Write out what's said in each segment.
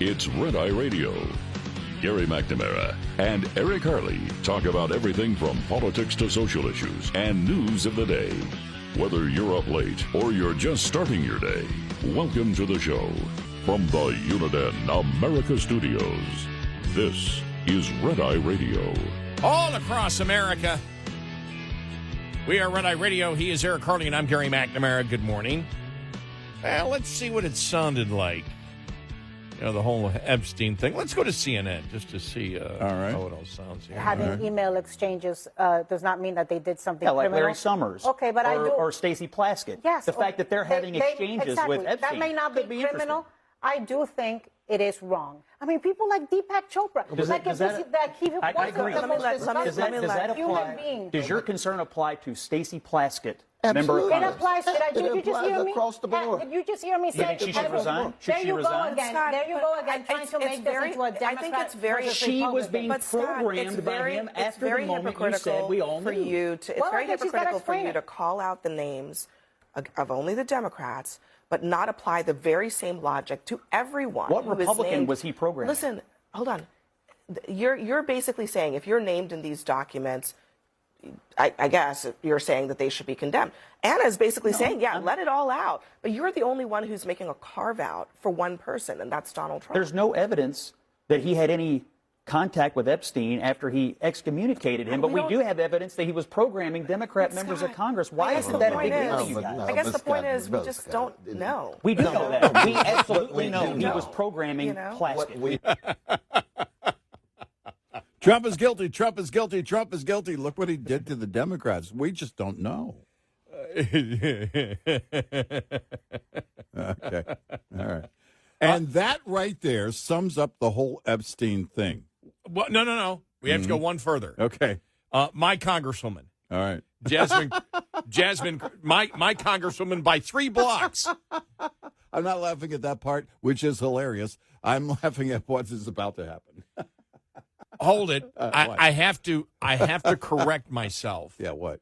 It's Red Eye Radio. Gary McNamara and Eric Harley talk about everything from politics to social issues and news of the day. Whether you're up late or you're just starting your day, welcome to the show. From the Uniden America Studios, this is Red Eye Radio. All across America, we are Red Eye Radio. He is Eric Harley, and I'm Gary McNamara. Good morning. Well, let's see what it sounded like. You know, the whole Epstein thing. Let's go to CNN just to see how it all sounds here. Having email exchanges does not mean that they did something like criminal. Larry Summers. Okay, but or Stacey Plaskett. Yes. The fact that they're having exchanges exactly. with Epstein. That may not be criminal. I do think it is wrong. I mean, people like Deepak Chopra. I agree. Human being. Does your concern apply to Stacey Plaskett? Absolutely. Member It of applies to that. Did you just hear me? Across the board. Did you just hear me say she should resign? Should she resign? There you go again, trying to make this into a Democrat. I think it's very. She was being programmed by him after the moment you said we all knew. It's very hypocritical for you to call out the names of only the Democrats, but not apply the very same logic to everyone. What Republican was he programming? Listen, hold on. You're basically saying if you're named in these documents, I guess you're saying that they should be condemned. Anna's basically saying, let it all out. But you're the only one who's making a carve-out for one person, and that's Donald Trump. There's no evidence that he had any contact with Epstein after he excommunicated him, but we do have evidence that he was programming Democrat members of Congress. Why isn't that a big deal to you guys? I guess the point is we just don't know. We do know that. We absolutely know he was programming Plaskett. Trump is guilty. Trump is guilty. Trump is guilty. Look what he did to the Democrats. We just don't know. Okay. All right. And that right there sums up the whole Epstein thing. Well, no. We have to go one further. Okay. My congresswoman. All right. Jasmine, my congresswoman by 3 blocks. I'm not laughing at that part, which is hilarious. I'm laughing at what is about to happen. Hold it. I have to correct myself. Yeah, what?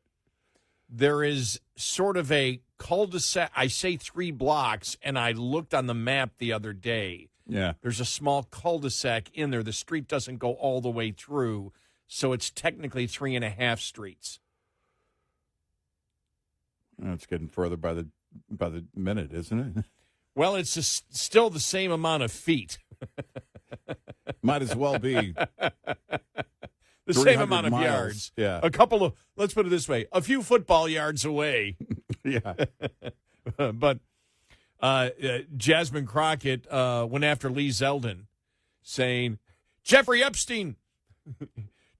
There is sort of a cul-de-sac. I say 3 blocks, and I looked on the map the other day. Yeah. There's a small cul-de-sac in there. The street doesn't go all the way through, so it's technically 3.5 streets. It's getting further by the minute, isn't it? Well, it's still the same amount of feet. Might as well be the same amount of miles. yards. Yeah. A couple of, let's put it this way, a few football yards away. Yeah. But Jasmine Crockett went after Lee Zeldin, saying, Jeffrey Epstein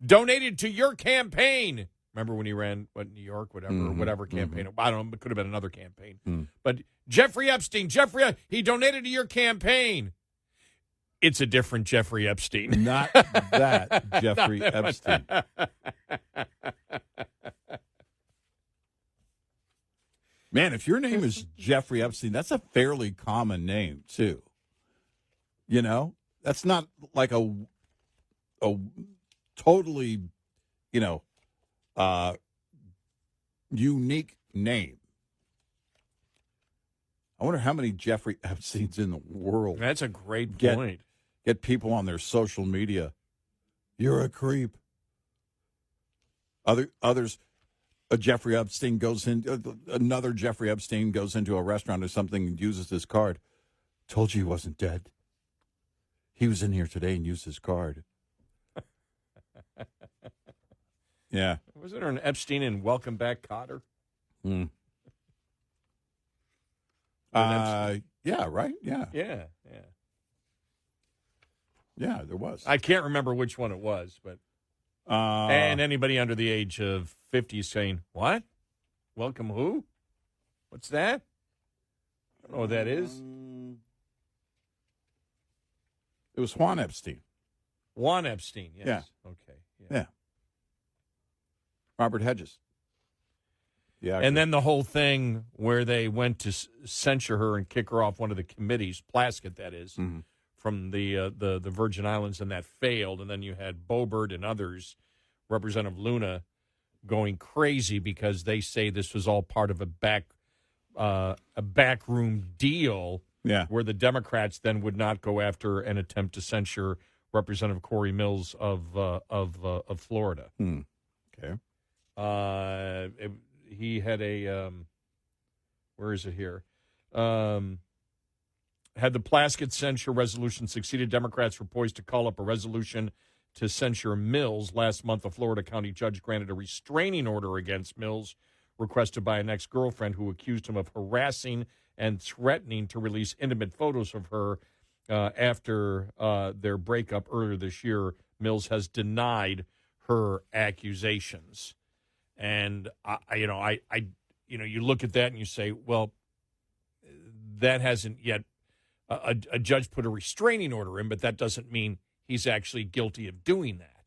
donated to your campaign. Remember when he ran, New York, whatever campaign. I don't know, it could have been another campaign. But Jeffrey Epstein, he donated to your campaign. It's a different Jeffrey Epstein. Not that Jeffrey Epstein. Man, if your name is Jeffrey Epstein, that's a fairly common name, too. You know? That's not like a totally, unique name. I wonder how many Jeffrey Epsteins in the world. That's a great point. Get people on their social media. You're a creep. Others, another Jeffrey Epstein goes into a restaurant or something and uses his card. Told you he wasn't dead. He was in here today and used his card. Yeah. Wasn't there an Epstein in Welcome Back, Kotter? Yeah, right? Yeah. Yeah. Yeah, there was. I can't remember which one it was, but and anybody under the age of 50 is saying, what? Welcome who? What's that? I don't know what that is. It was Juan Epstein. Juan Epstein, yes. Yeah. Okay. Yeah. Robert Hedges. Yeah. And then the whole thing where they went to censure her and kick her off one of the committees, Plaskett, that is, from the Virgin Islands, and that failed. And then you had Boebert and others, Representative Luna, going crazy because they say this was all part of a backroom deal Yeah. where the Democrats then would not go after an attempt to censure Representative Corey Mills of Florida. Okay. He had a where is it here? Had the Plaskett censure resolution succeeded, Democrats were poised to call up a resolution to censure Mills. Last month, a Florida county judge granted a restraining order against Mills, requested by an ex-girlfriend who accused him of harassing and threatening to release intimate photos of her after their breakup earlier this year. Mills has denied her accusations. And, you look at that and you say, well, that hasn't yet, a judge put a restraining order in, but that doesn't mean he's actually guilty of doing that.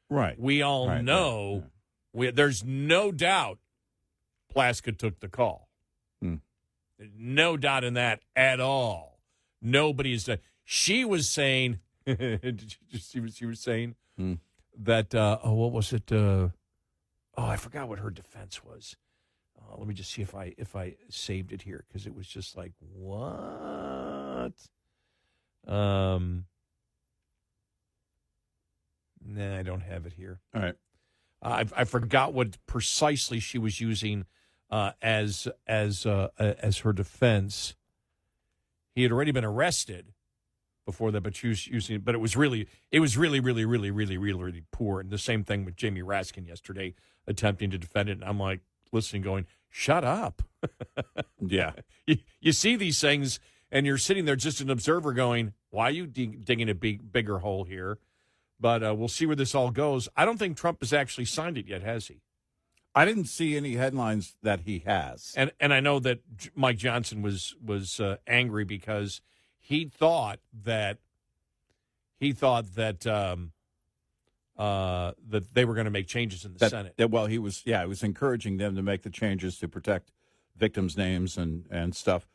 Right. We all know, there's no doubt Plaskett took the call. No doubt in that at all. Nobody's, she was saying, did you see what she was saying? That, what was it? I forgot what her defense was. Let me just see if I saved it here, because it was just like, what? Nah, I don't have it here. All right. I forgot what precisely she was using as her defense. He had already been arrested before that, but she was using it. But it was really, really poor. And the same thing with Jamie Raskin yesterday, attempting to defend it. And I'm like listening, going, shut up. Yeah. You see these things, and you're sitting there just an observer going, why are you digging a bigger hole here? But we'll see where this all goes. I don't think Trump has actually signed it yet, has he? I didn't see any headlines that he has. And I know that Mike Johnson was angry because he thought that that they were going to make changes in the Senate. Well, he was encouraging them to make the changes to protect victims' names and stuff.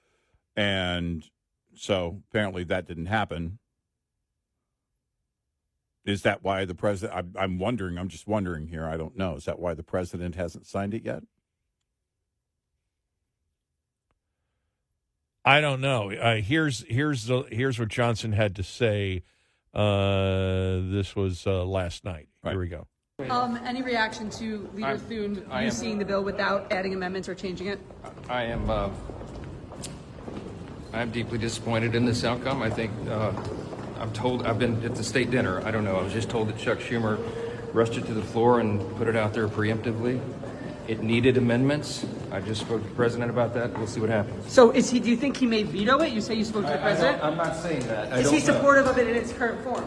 And so apparently that didn't happen. Is that why the president, I'm just wondering here, I don't know. Is that why the president hasn't signed it yet? I don't know. Here's what Johnson had to say. This was last night. Right. Here we go. Any reaction to Leader Thune seeing the bill without adding amendments or changing it? I'm deeply disappointed in this outcome. I think I've been at the state dinner. I don't know. I was just told that Chuck Schumer rushed it to the floor and put it out there preemptively. It needed amendments. I just spoke to the president about that. We'll see what happens. So do you think he may veto it? You say you spoke to the president? I'm not saying that. Is he supportive of it in its current form?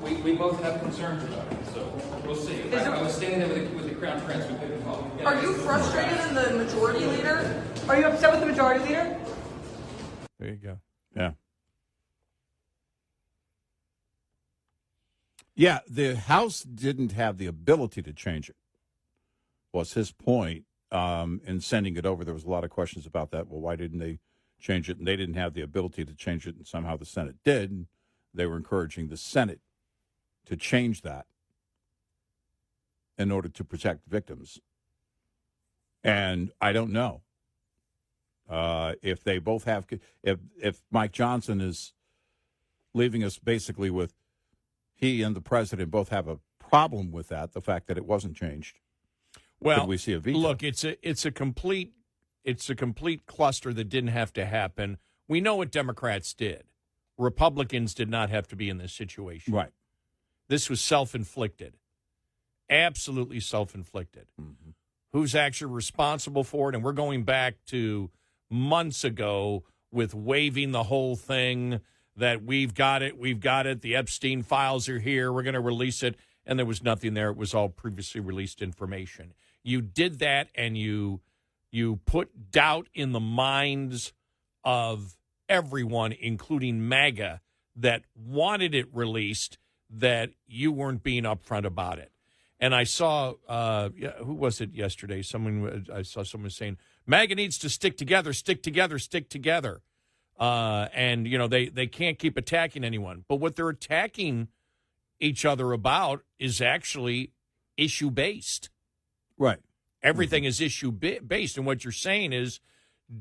We both have concerns about it, so we'll see. I was standing there with the Crown Prince. We couldn't call. Are you frustrated in the majority leader? Are you upset with the majority leader? There you go. Yeah. Yeah, the House didn't have the ability to change it, was his point in sending it over. There was a lot of questions about that. Well, why didn't they change it? And they didn't have the ability to change it, and somehow the Senate did. And they were encouraging the Senate to change that in order to protect victims. And I don't know if they both have, if Mike Johnson is leaving us basically with he and the president both have a problem with that, the fact that it wasn't changed. Well, could we see a veto? Look, it's a complete cluster that didn't have to happen. We know what Democrats did. Republicans did not have to be in this situation. Right. This was self-inflicted. Absolutely self-inflicted. Mm-hmm. Who's actually responsible for it? And we're going back to months ago with waiving the whole thing that we've got it. The Epstein files are here. We're going to release it. And there was nothing there. It was all previously released information. You did that, and you put doubt in the minds of everyone, including MAGA, that wanted it released, that you weren't being upfront about it. And I saw, who was it yesterday? I saw someone saying, MAGA needs to stick together. And, they can't keep attacking anyone. But what they're attacking each other about is actually issue-based. Right. Everything is issue-based. And what you're saying is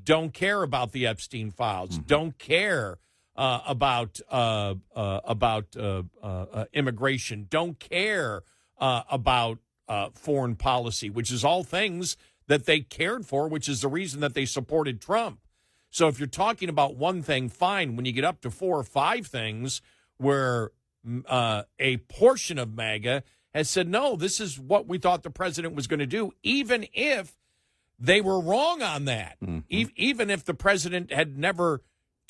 don't care about the Epstein files, don't care about immigration, don't care about foreign policy, which is all things that they cared for, which is the reason that they supported Trump. So if you're talking about one thing, fine. When you get up to 4 or 5 things where a portion of MAGA has said, no, this is what we thought the president was going to do, even if they were wrong on that, even if the president had never,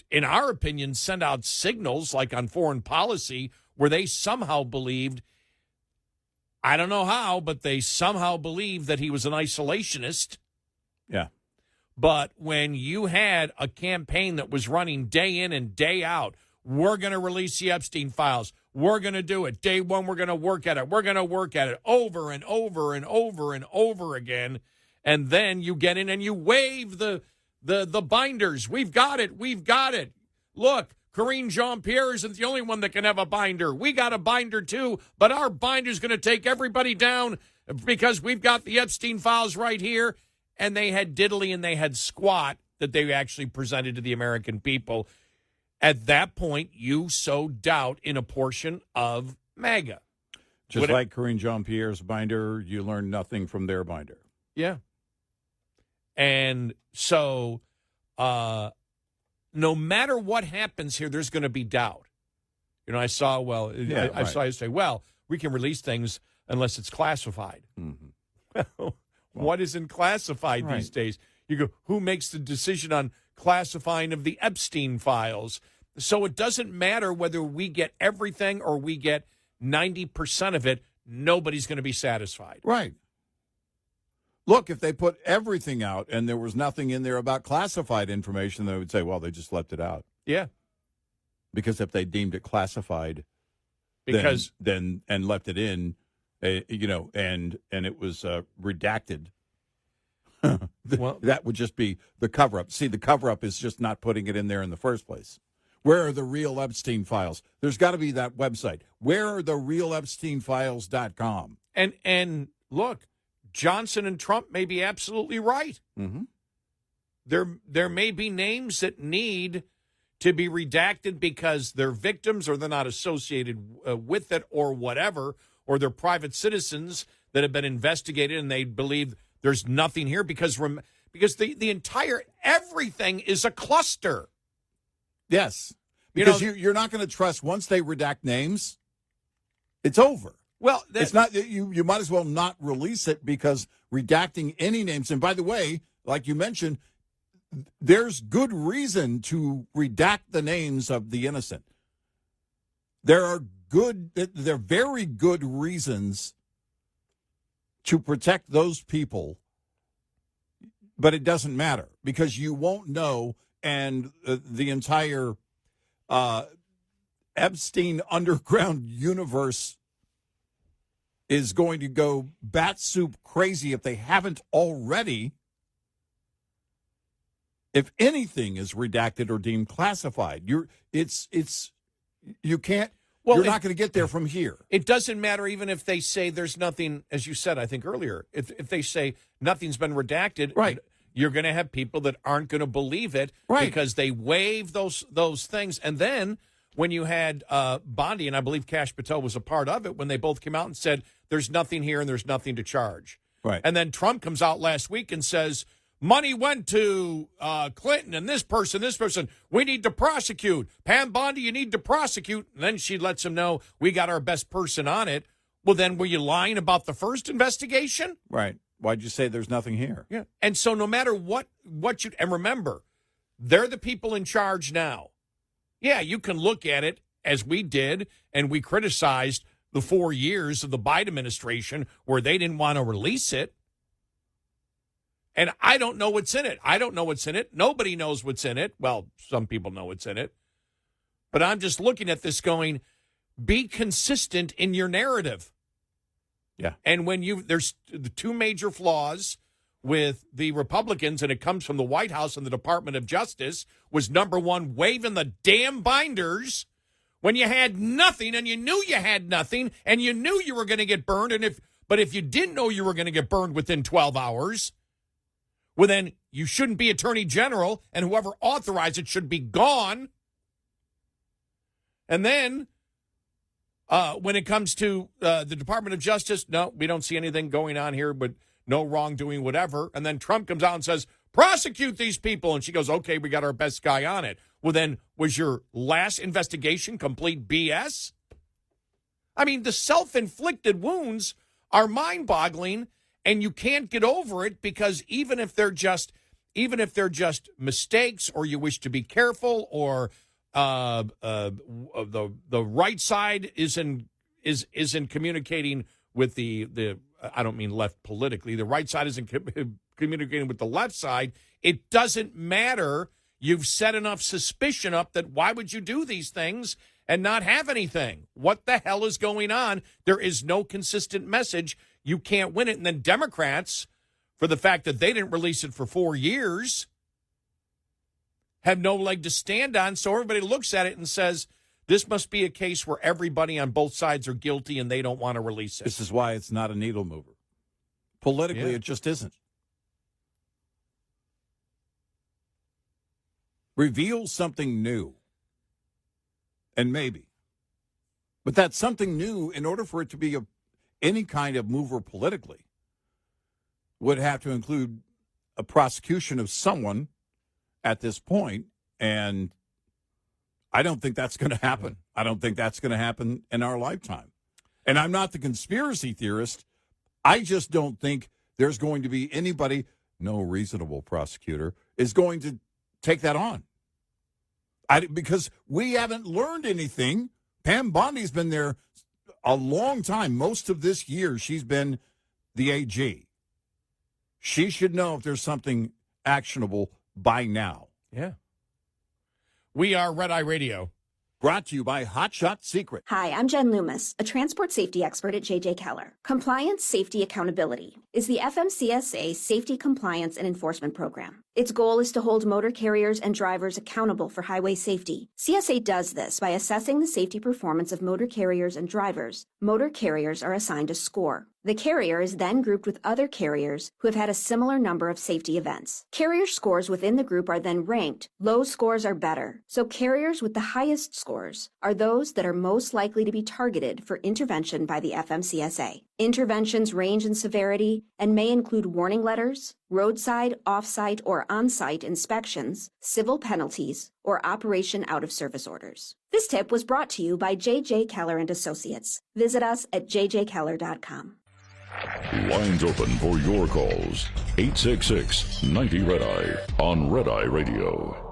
in our opinion, sent out signals like on foreign policy where they somehow believed, I don't know how, but they somehow believed that he was an isolationist. Yeah. But when you had a campaign that was running day in and day out, we're going to release the Epstein files. We're going to do it. Day one, we're going to work at it. We're going to work at it over and over and over and over again. And then you get in and you wave the binders. We've got it. We've got it. Look, Karine Jean-Pierre isn't the only one that can have a binder. We got a binder too, but our binder's going to take everybody down because we've got the Epstein files right here. And they had diddly and they had squat that they actually presented to the American people. At that point, you sow doubt in a portion of MAGA. Just like Karine Jean-Pierre's binder, you learn nothing from their binder. Yeah. And so no matter what happens here, there's going to be doubt. You know, I saw, I saw you say, well, we can release things unless it's classified. Mm-hmm. What isn't classified these days? You go, who makes the decision on classifying of the Epstein files? So it doesn't matter whether we get everything or we get 90% of it. Nobody's going to be satisfied. Right. Look, if they put everything out and there was nothing in there about classified information, they would say, well, they just left it out. Yeah. Because if they deemed it classified, then and left it in, and it was redacted, that would just be the cover-up. See, the cover-up is just not putting it in there in the first place. Where are the real Epstein files? There's got to be that website. Where are the real EpsteinFiles.com? And look, Johnson and Trump may be absolutely right. Mm-hmm. There may be names that need to be redacted because they're victims or they're not associated with it or whatever, or they're private citizens that have been investigated and they believe there's nothing here because the entire everything is a cluster. Yes, because you're not going to trust once they redact names, it's over. Well, it's not you might as well not release it because redacting any names. And by the way, like you mentioned, there's good reason to redact the names of the innocent. They're very good reasons to protect those people, but it doesn't matter because you won't know, and the entire Epstein underground universe is going to go bat soup crazy if they haven't already. If anything is redacted or deemed classified, you can't. Well, you're not going to get there from here. It doesn't matter even if they say there's nothing, as you said, I think earlier. If they say nothing's been redacted, right, you're going to have people that aren't going to believe it, right, because they waive those things. And then when you had Bondi, and I believe Kash Patel was a part of it, when they both came out and said there's nothing here and there's nothing to charge. Right. And then Trump comes out last week and says, money went to Clinton and this person. We need to prosecute. Pam Bondi, you need to prosecute. And then she lets him know we got our best person on it. Well, then were you lying about the first investigation? Right. Why'd you say there's nothing here? Yeah. And so no matter what you, and remember, they're the people in charge now. Yeah, you can look at it as we did, and we criticized the 4 years of the Biden administration where they didn't want to release it. And I don't know what's in it. I don't know what's in it. Nobody knows what's in it. Well, some people know what's in it. But I'm just looking at this going, be consistent in your narrative. Yeah. And when there's the two major flaws with the Republicans, and it comes from the White House and the Department of Justice, was number one, waving the damn binders when you had nothing and you knew you had nothing and you knew you were going to get burned. But if you didn't know you were going to get burned within 12 hours, well, then you shouldn't be attorney general, and whoever authorized it should be gone. And then when it comes to the Department of Justice, no, we don't see anything going on here, but no wrongdoing, whatever. And then Trump comes out and says, prosecute these people. And she goes, okay, we got our best guy on it. Well, then was your last investigation complete BS? I mean, the self-inflicted wounds are mind-boggling, and you can't get over it because even if they're just mistakes, or you wish to be careful, or the right side isn't communicating with the I don't mean left politically. The right side isn't communicating with the left side. It doesn't matter. You've set enough suspicion up that why would you do these things and not have anything? What the hell is going on? There is no consistent message. You can't win it. And then Democrats, for the fact that they didn't release it for 4 years, have no leg to stand on. So everybody looks at it and says, this must be a case where everybody on both sides are guilty and they don't want to release it. This is why it's not a needle mover. Politically, it just isn't. Reveal something new. And maybe. But that's something new, in order for it to be any kind of mover politically, would have to include a prosecution of someone at this point, and I don't think that's going to happen. I don't think that's going to happen in our lifetime. And I'm not the conspiracy theorist. I just don't think there's going to be anybody, no reasonable prosecutor, is going to take that on. Because we haven't learned anything. Pam Bondi's been there a long time. Most of this year, she's been the AG. She should know if there's something actionable by now. Yeah. We are Red Eye Radio. Brought to you by Hot Shot Secret. Hi, I'm Jen Loomis, a transport safety expert at J.J. Keller. Compliance, Safety, Accountability is the FMCSA Safety, Compliance, and Enforcement Program. Its goal is to hold motor carriers and drivers accountable for highway safety. CSA does this by assessing the safety performance of motor carriers and drivers. Motor carriers are assigned a score. The carrier is then grouped with other carriers who have had a similar number of safety events. Carrier scores within the group are then ranked. Low scores are better, so carriers with the highest scores are those that are most likely to be targeted for intervention by the FMCSA. Interventions range in severity and may include warning letters, roadside, off-site, or on-site inspections, civil penalties, or operation out-of-service orders. This tip was brought to you by J.J. Keller & Associates. Visit us at jjkeller.com. Lines open for your calls. 866-90-RED-EYE on Red Eye Radio.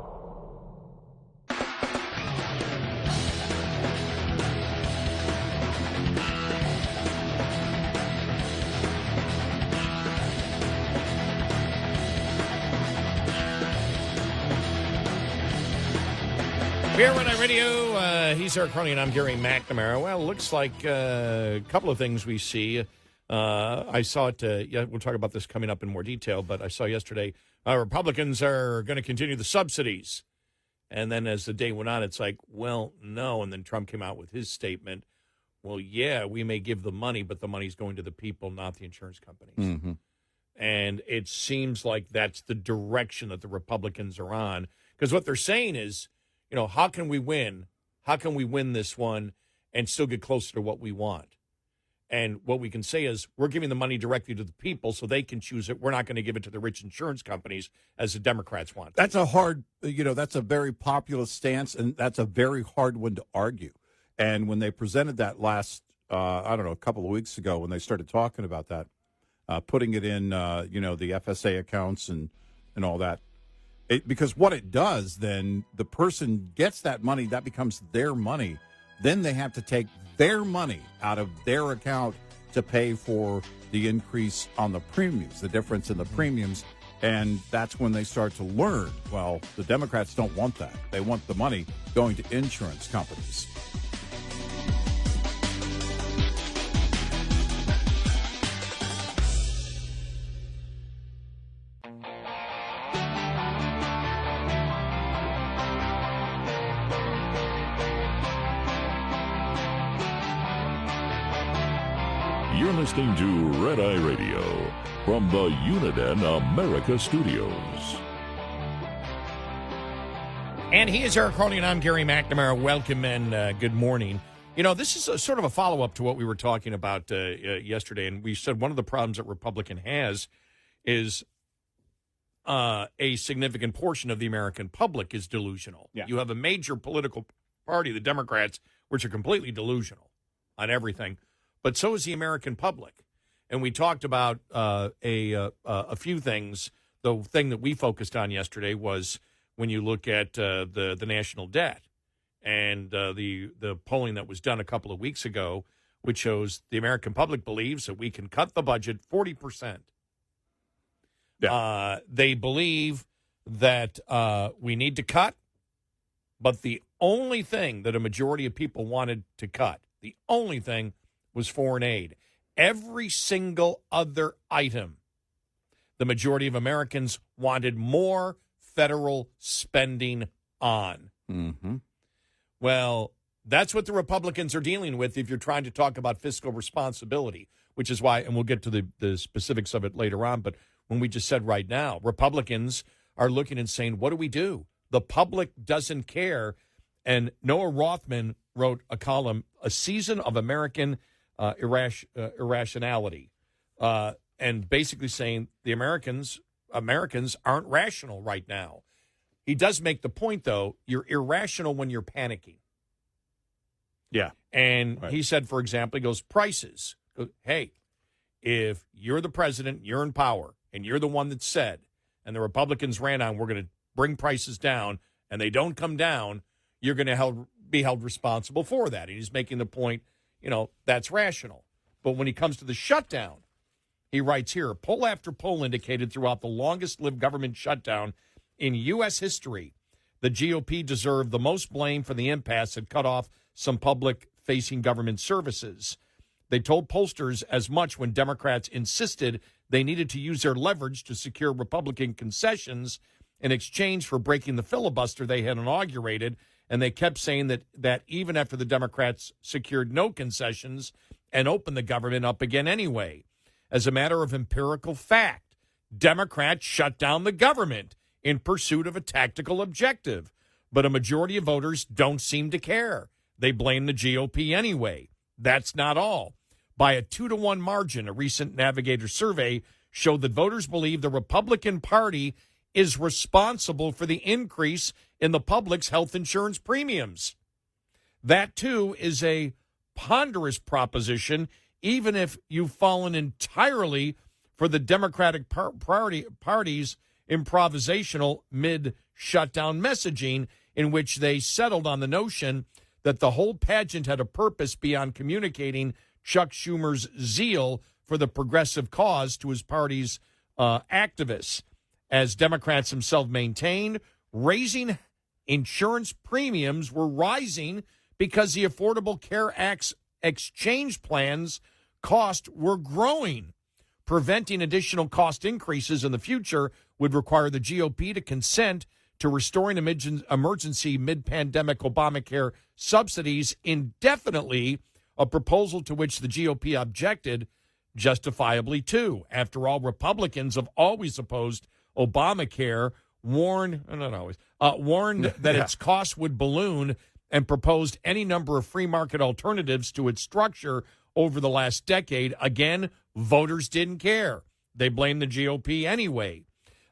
Here on Red Eye Radio, he's Eric Harley and I'm Gary McNamara. Well, looks like a couple of things we see. I saw it, we'll talk about this coming up in more detail, but I saw yesterday Republicans are going to continue the subsidies. And then as the day went on, it's like, well, no. And then Trump came out with his statement. Well, yeah, we may give the money, but the money's going to the people, not the insurance companies. Mm-hmm. And it seems like that's the direction that the Republicans are on. Because what they're saying is, you know, how can we win? How can we win this one and still get closer to what we want? And what we can say is we're giving the money directly to the people so they can choose it. We're not going to give it to the rich insurance companies as the Democrats want. That's a hard, that's a very populist stance, and that's a very hard one to argue. And when they presented that last, a couple of weeks ago, when they started talking about that, putting it in, the FSA accounts and all that, because what it does, then the person gets that money, that becomes their money. Then they have to take their money out of their account to pay for the increase on the premiums, the difference in the premiums. And that's when they start to learn, well, the Democrats don't want that. They want the money going to insurance companies. You're listening to Red Eye Radio. from the Uniden America Studios. And he is Eric Harley, and I'm Gary McNamara. Welcome and good morning. You know, this is sort of a follow-up to what we were talking about yesterday, and we said one of the problems that Republican has is a significant portion of the American public is delusional. Yeah. You have a major political party, the Democrats, which are completely delusional on everything, but so is the American public. And we talked about a few things. The thing that we focused on yesterday was when you look at the national debt. And the polling that was done a couple of weeks ago, which shows the American public believes that we can cut the budget 40%. Yeah. They believe that we need to cut, but the only thing that a majority of people wanted to cut, the only thing was foreign aid. Every single other item, the majority of Americans wanted more federal spending on. Mm-hmm. Well, that's what the Republicans are dealing with if you're trying to talk about fiscal responsibility, which is why, and we'll get to the specifics of it later on, but when we just said right now, Republicans are looking and saying, what do we do? The public doesn't care. And Noah Rothman wrote a column, A Season of American Irrationality, and basically saying the Americans aren't rational right now. He does make the point, though, you're irrational when you're panicking. Yeah. And he said, for example, he goes, prices. Hey, if you're the president, you're in power, and you're the one that said, and the Republicans ran on, we're going to bring prices down, and they don't come down, you're going to be held responsible for that. And he's making the point, that's rational. But when he comes to the shutdown, he writes here, poll after poll indicated throughout the longest-lived government shutdown in U.S. history, the GOP deserved the most blame for the impasse that cut off some public-facing government services. They told pollsters as much when Democrats insisted they needed to use their leverage to secure Republican concessions in exchange for breaking the filibuster they had inaugurated, and they kept saying that even after the Democrats secured no concessions and opened the government up again anyway. As a matter of empirical fact, Democrats shut down the government in pursuit of a tactical objective. But a majority of voters don't seem to care. They blame the GOP anyway. That's not all. By a 2-to-1 margin, a recent Navigator survey showed that voters believe the Republican Party is responsible for the increase in the public's health insurance premiums. That, too, is a ponderous proposition, even if you've fallen entirely for the Democratic Party's improvisational mid-shutdown messaging, in which they settled on the notion that the whole pageant had a purpose beyond communicating Chuck Schumer's zeal for the progressive cause to his party's activists. As Democrats themselves maintained, raising insurance premiums were rising because the Affordable Care Act's exchange plans costs were growing. Preventing additional cost increases in the future would require the GOP to consent to restoring emergency mid-pandemic Obamacare subsidies indefinitely, a proposal to which the GOP objected justifiably, too. After all, Republicans have always opposed Obamacare, warned that its costs would balloon, and proposed any number of free market alternatives to its structure over the last decade. Again, voters didn't care. They blamed the GOP anyway.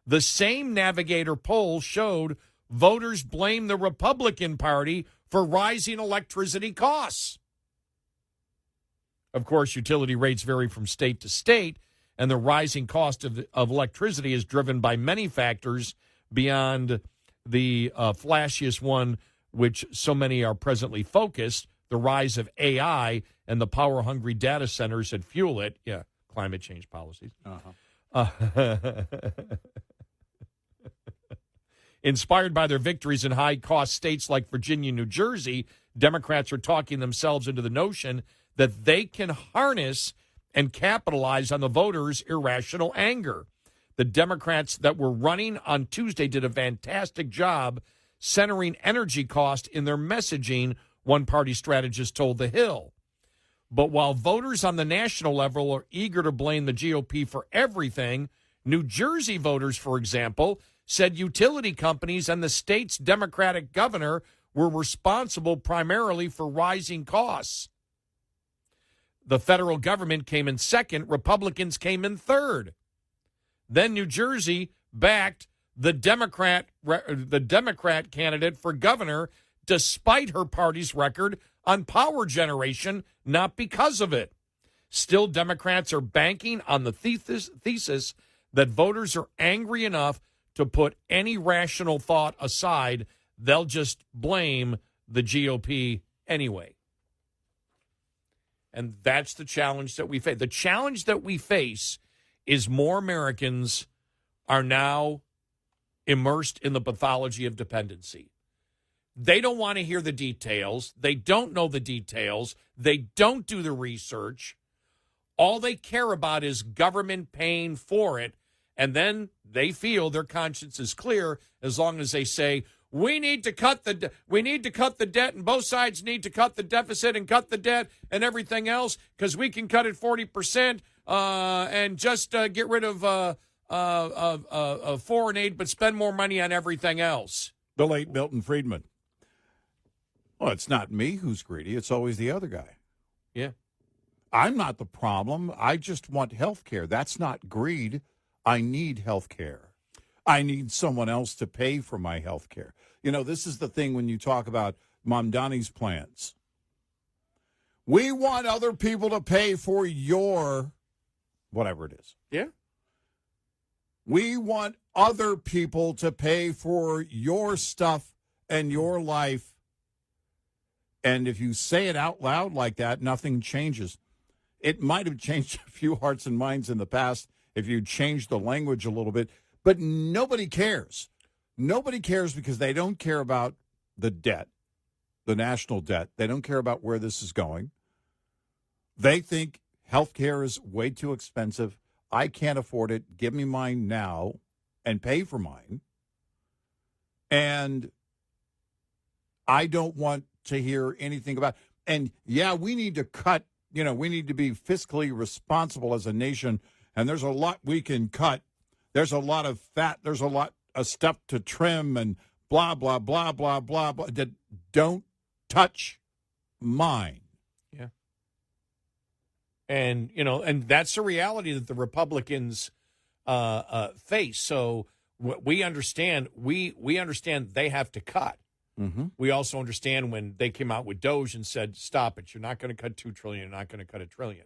The same Navigator poll showed voters blame the Republican Party for rising electricity costs. Of course, utility rates vary from state to state, and the rising cost of electricity is driven by many factors beyond the flashiest one, which so many are presently focused, the rise of AI and the power-hungry data centers that fuel it. Yeah, climate change policies. Inspired by their victories in high-cost states like Virginia and New Jersey, Democrats are talking themselves into the notion that they can harness and capitalize on the voters' irrational anger. The Democrats that were running on Tuesday did a fantastic job centering energy cost in their messaging, one party strategist told The Hill. But while voters on the national level are eager to blame the GOP for everything, New Jersey voters, for example, said utility companies and the state's Democratic governor were responsible primarily for rising costs. The federal government came in second. Republicans came in third. Then New Jersey backed the Democrat candidate for governor despite her party's record on power generation, not because of it. Still, Democrats are banking on the thesis that voters are angry enough to put any rational thought aside. They'll just blame the GOP anyway. And that's the challenge that we face. The challenge that we face is more Americans are now immersed in the pathology of dependency. They don't want to hear the details. They don't know the details. They don't do the research. All they care about is government paying for it. And then they feel their conscience is clear as long as they say, we need to cut the debt, and both sides need to cut the deficit and cut the debt and everything else because we can cut it 40% and just get rid of foreign aid, but spend more money on everything else. The late Milton Friedman. Well, it's not me who's greedy. It's always the other guy. Yeah. I'm not the problem. I just want health care. That's not greed. I need health care. I need someone else to pay for my health care. You know, this is the thing when you talk about Mamdani's plans. We want other people to pay for your whatever it is. Yeah. We want other people to pay for your stuff and your life. And if you say it out loud like that, nothing changes. It might have changed a few hearts and minds in the past if you changed the language a little bit. But nobody cares. Nobody cares because they don't care about the debt, the national debt. They don't care about where this is going. They think health care is way too expensive. I can't afford it. Give me mine now and pay for mine. And I don't want to hear anything about. And, yeah, we need to cut. You know, we need to be fiscally responsible as a nation. And there's a lot we can cut. There's a lot of fat. There's a lot of stuff to trim and blah, blah, blah, blah, blah, blah. That don't touch mine. Yeah. And, you know, and that's the reality that the Republicans face. So we understand, we understand they have to cut. Mm-hmm. We also understand when they came out with Doge and said, stop it. You're not going to cut $2 trillion. You're not going to cut $1 trillion.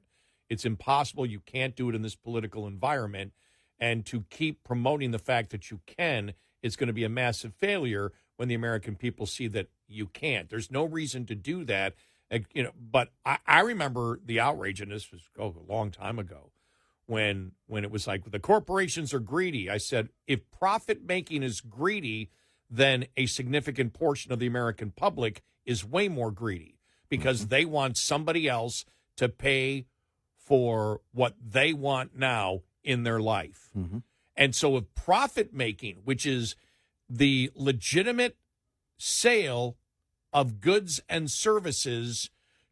It's impossible. You can't do it in this political environment. And to keep promoting the fact that you can, it's going to be a massive failure when the American people see that you can't. There's no reason to do that. You know, but I remember the outrage, and this was a long time ago, when it was like the corporations are greedy. I said, if profit making is greedy, then a significant portion of the American public is way more greedy because they want somebody else to pay for what they want now in their life. Mm-hmm. And so if profit making, which is the legitimate sale of goods and services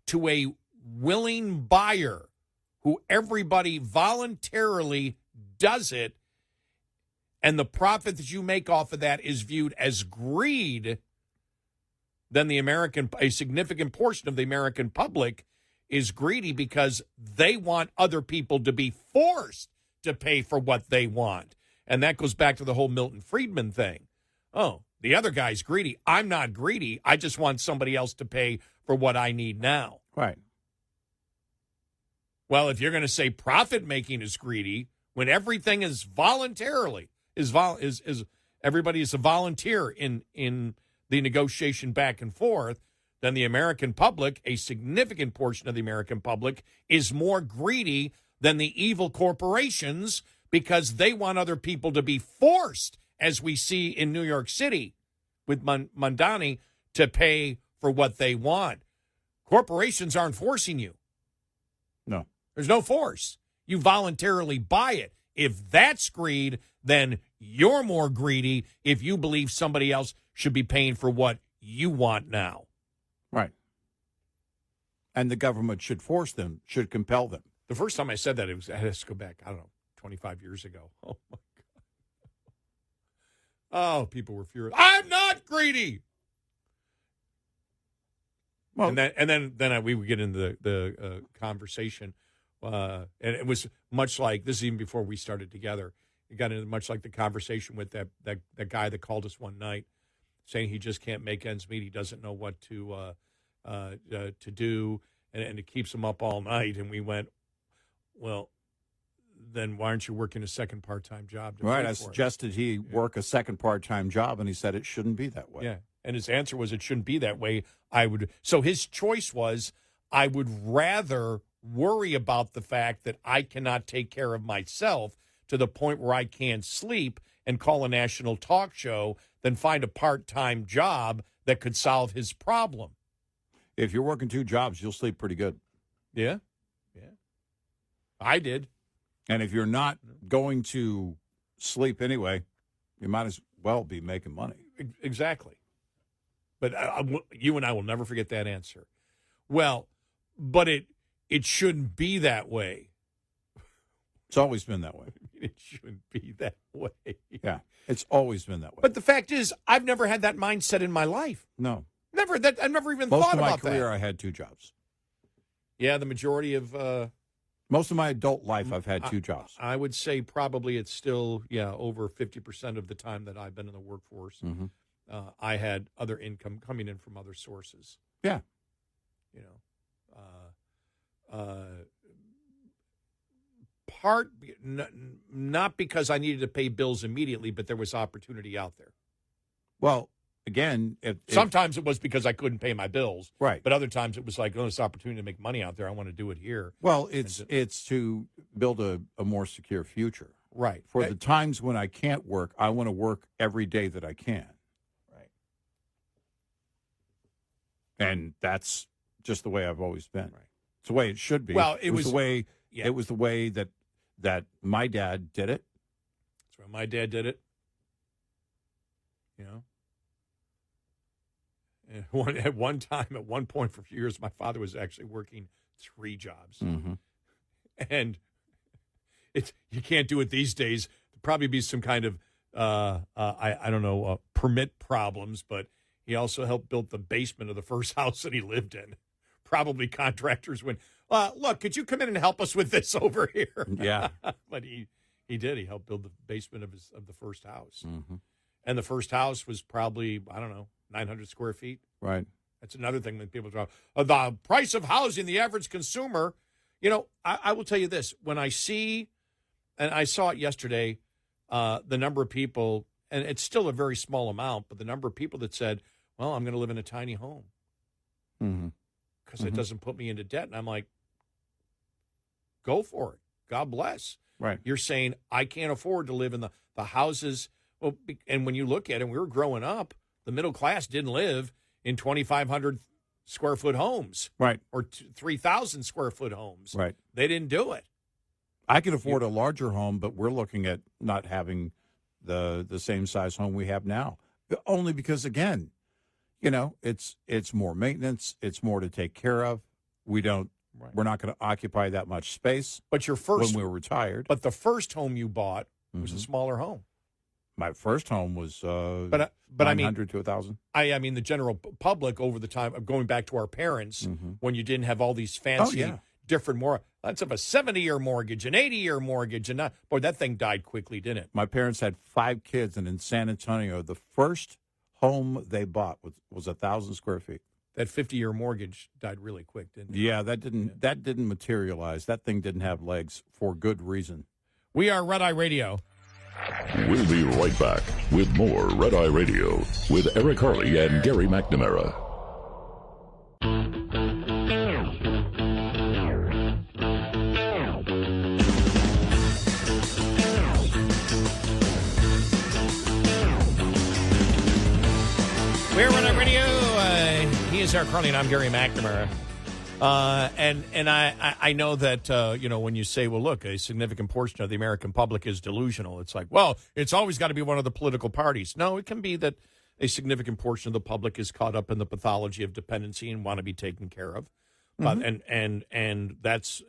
to a willing buyer who everybody voluntarily does it, and the profit that you make off of that is viewed as greed, then a significant portion of the American public is greedy because they want other people to be forced to pay for what they want. And that goes back to the whole Milton Friedman thing. Oh, the other guy's greedy. I'm not greedy. I just want somebody else to pay for what I need now. Right. Well, if you're going to say profit making is greedy, when everything is voluntarily, everybody is a volunteer in the negotiation back and forth, then the American public, a significant portion of the American public, is more greedy than the evil corporations because they want other people to be forced, as we see in New York City with Mamdani, to pay for what they want. Corporations aren't forcing you. No. There's no force. You voluntarily buy it. If that's greed, then you're more greedy if you believe somebody else should be paying for what you want now. Right. and the government should force them, should compel them. The first time I said that, I had to go back, I don't know, 25 years ago. Oh, my God. Oh, people were furious. I'm not greedy. Well, and then we would get into the conversation, and it was much like, this is even before we started together. It got into much like the conversation with that guy that called us one night, saying he just can't make ends meet. He doesn't know what to do, and it keeps him up all night. And we went, well, then why aren't you working a second part-time job? Right, I suggested he work a second part-time job, and he said it shouldn't be that way. Yeah, and his answer was it shouldn't be that way. So his choice was, I would rather worry about the fact that I cannot take care of myself to the point where I can't sleep and call a national talk show than find a part-time job that could solve his problem. If you're working 2 jobs, you'll sleep pretty good. Yeah. I did. And if you're not going to sleep anyway, you might as well be making money. Exactly. But you and I will never forget that answer. Well, but it shouldn't be that way. It's always been that way. It shouldn't be that way. Yeah, it's always been that way. But the fact is, I've never had that mindset in my life. No. Never. I've never even thought about that. Most of my career, I had 2 jobs. Yeah, the majority of... most of my adult life, I've had 2 jobs. I would say probably it's still, over 50% of the time that I've been in the workforce. Mm-hmm. I had other income coming in from other sources. Yeah. Not because I needed to pay bills immediately, but there was opportunity out there. Well, again, sometimes it was because I couldn't pay my bills, right? But other times it was like, this opportunity to make money out there. I want to do it here. Well, it's to build a more secure future, right? For the times when I can't work, I want to work every day that I can, right? And that's just the way I've always been. Right. It's the way it should be. Well, it was the way. Yeah. It was the way that my dad did it. That's why my dad did it. At one point for a few years, my father was actually working 3 jobs. Mm-hmm. And you can't do it these days. There'd probably be some kind of, I don't know, permit problems, but he also helped build the basement of the first house that he lived in. Probably contractors went, look, could you come in and help us with this over here? Yeah. But he did. He helped build the basement of the first house. Mm-hmm. And the first house was probably, 900 square feet. Right. That's another thing that people talk about. The price of housing, the average consumer. I will tell you this. When I see, and I saw it yesterday, the number of people, and it's still a very small amount, but the number of people that said, well, I'm going to live in a tiny home. Mm-hmm. Because it doesn't put me into debt. And I'm like, go for it. God bless. Right. You're saying I can't afford to live in the houses. Well, and when you look at it, we were growing up, the middle class didn't live in 2,500 square foot homes. Right. Or 3,000 square foot homes. Right. They didn't do it. I can afford a larger home, but we're looking at not having the same size home we have now. Only because, again, it's more maintenance. It's more to take care of. We're not going to occupy that much space. But when we're retired. But the first home you bought was a smaller home. My first home was but 900 to 1,000. I mean the general public over the time of going back to our parents when you didn't have all these fancy different that's of a 70-year mortgage, an 80-year mortgage, and that thing died quickly, didn't it? My parents had 5 kids, and in San Antonio, the first home they bought was 1,000 square feet. That 50-year mortgage died really quick, didn't it? Yeah, that didn't materialize. That thing didn't have legs for good reason. We are Red Eye Radio. We'll be right back with more Red Eye Radio with Eric Harley and Gary McNamara. We're Red Eye Radio. He is Eric Harley, and I'm Gary McNamara. And I know that, when you say, well, look, a significant portion of the American public is delusional, it's like, well, it's always got to be one of the political parties. No, it can be that a significant portion of the public is caught up in the pathology of dependency and want to be taken care of. But and that's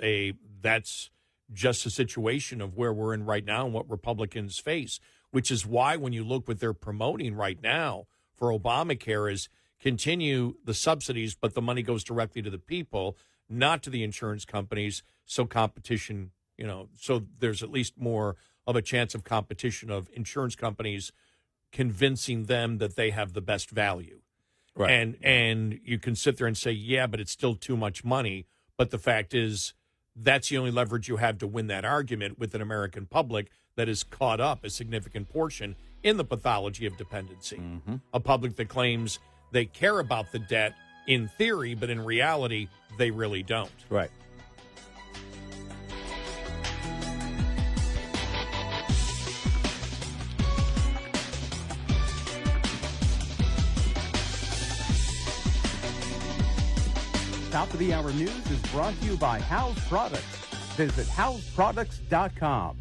just a situation of where we're in right now and what Republicans face, which is why when you look what they're promoting right now for Obamacare is continue the subsidies, but the money goes directly to the people, not to the insurance companies. So competition, so there's at least more of a chance of competition of insurance companies convincing them that they have the best value. Right. And you can sit there and say, yeah, but it's still too much money. But the fact is, that's the only leverage you have to win that argument with an American public that is caught up a significant portion in the pathology of dependency. A public that claims they care about the debt in theory, but in reality, they really don't. Right. Top of the Hour News is brought to you by House Products. Visit houseproducts.com.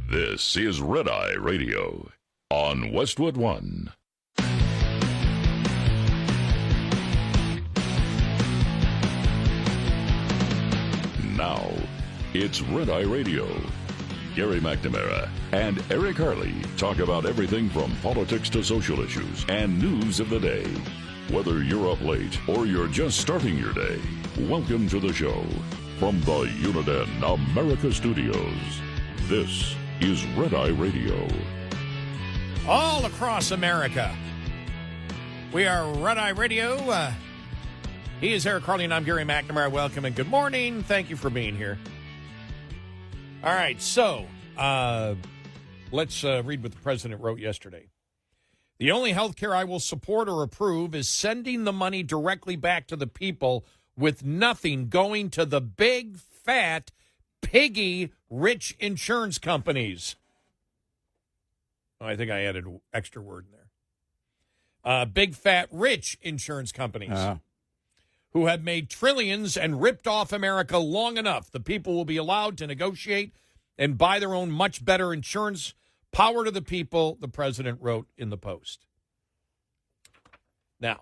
This is Red Eye Radio on Westwood One. Now, it's Red Eye Radio. Gary McNamara and Eric Harley talk about everything from politics to social issues and news of the day. Whether you're up late or you're just starting your day, welcome to the show. From the Uniden America Studios, this is Red Eye Radio. All across America, we are Red Eye Radio. He is Eric Harley, and I'm Gary McNamara. Welcome and good morning. Thank you for being here. All right, so let's read what the president wrote yesterday. The only health care I will support or approve is sending the money directly back to the people with nothing going to the big, fat, piggy, rich insurance companies. Oh, I think I added an extra word in there. Big, fat, rich insurance companies who have made trillions and ripped off America long enough. The people will be allowed to negotiate and buy their own much better insurance. Power to the people, the president wrote in the Post. Now,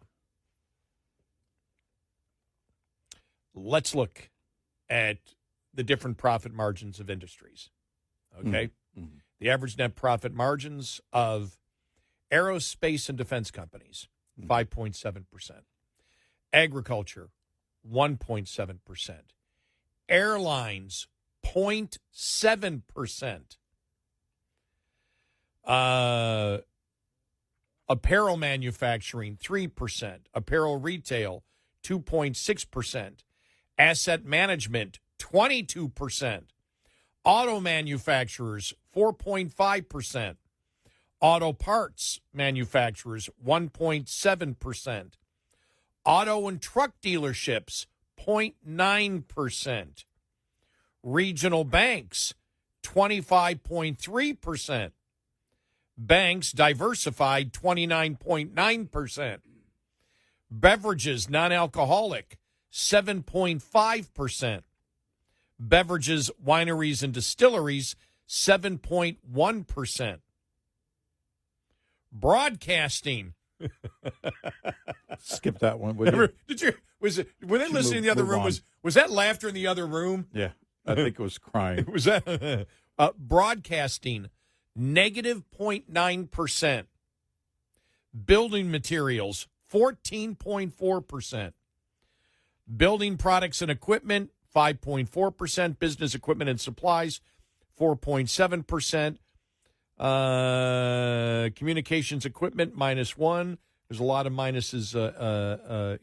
let's look at the different profit margins of industries. Okay? Mm-hmm. The average net profit margins of aerospace and defense companies, 5.7%. Agriculture, 1.7%. Airlines, 0.7%. Apparel manufacturing, 3%. Apparel retail, 2.6%. Asset management, 22%. Auto manufacturers, 4.5%. Auto parts manufacturers, 1.7%. Auto and truck dealerships, 0.9%. Regional banks, 25.3%. Banks diversified, 29.9%. Beverages, non-alcoholic, 7.5%. Beverages, wineries, and distilleries, 7.1%. Broadcasting. Skip that one. Were they listening in the other room? Was that laughter in the other room? Yeah, I think it was crying. Was that broadcasting? Negative 0.9%. Building materials, 14.4%. Building products and equipment, 5.4%. Business equipment and supplies, 4.7%. Communications equipment, -1. There's a lot of minuses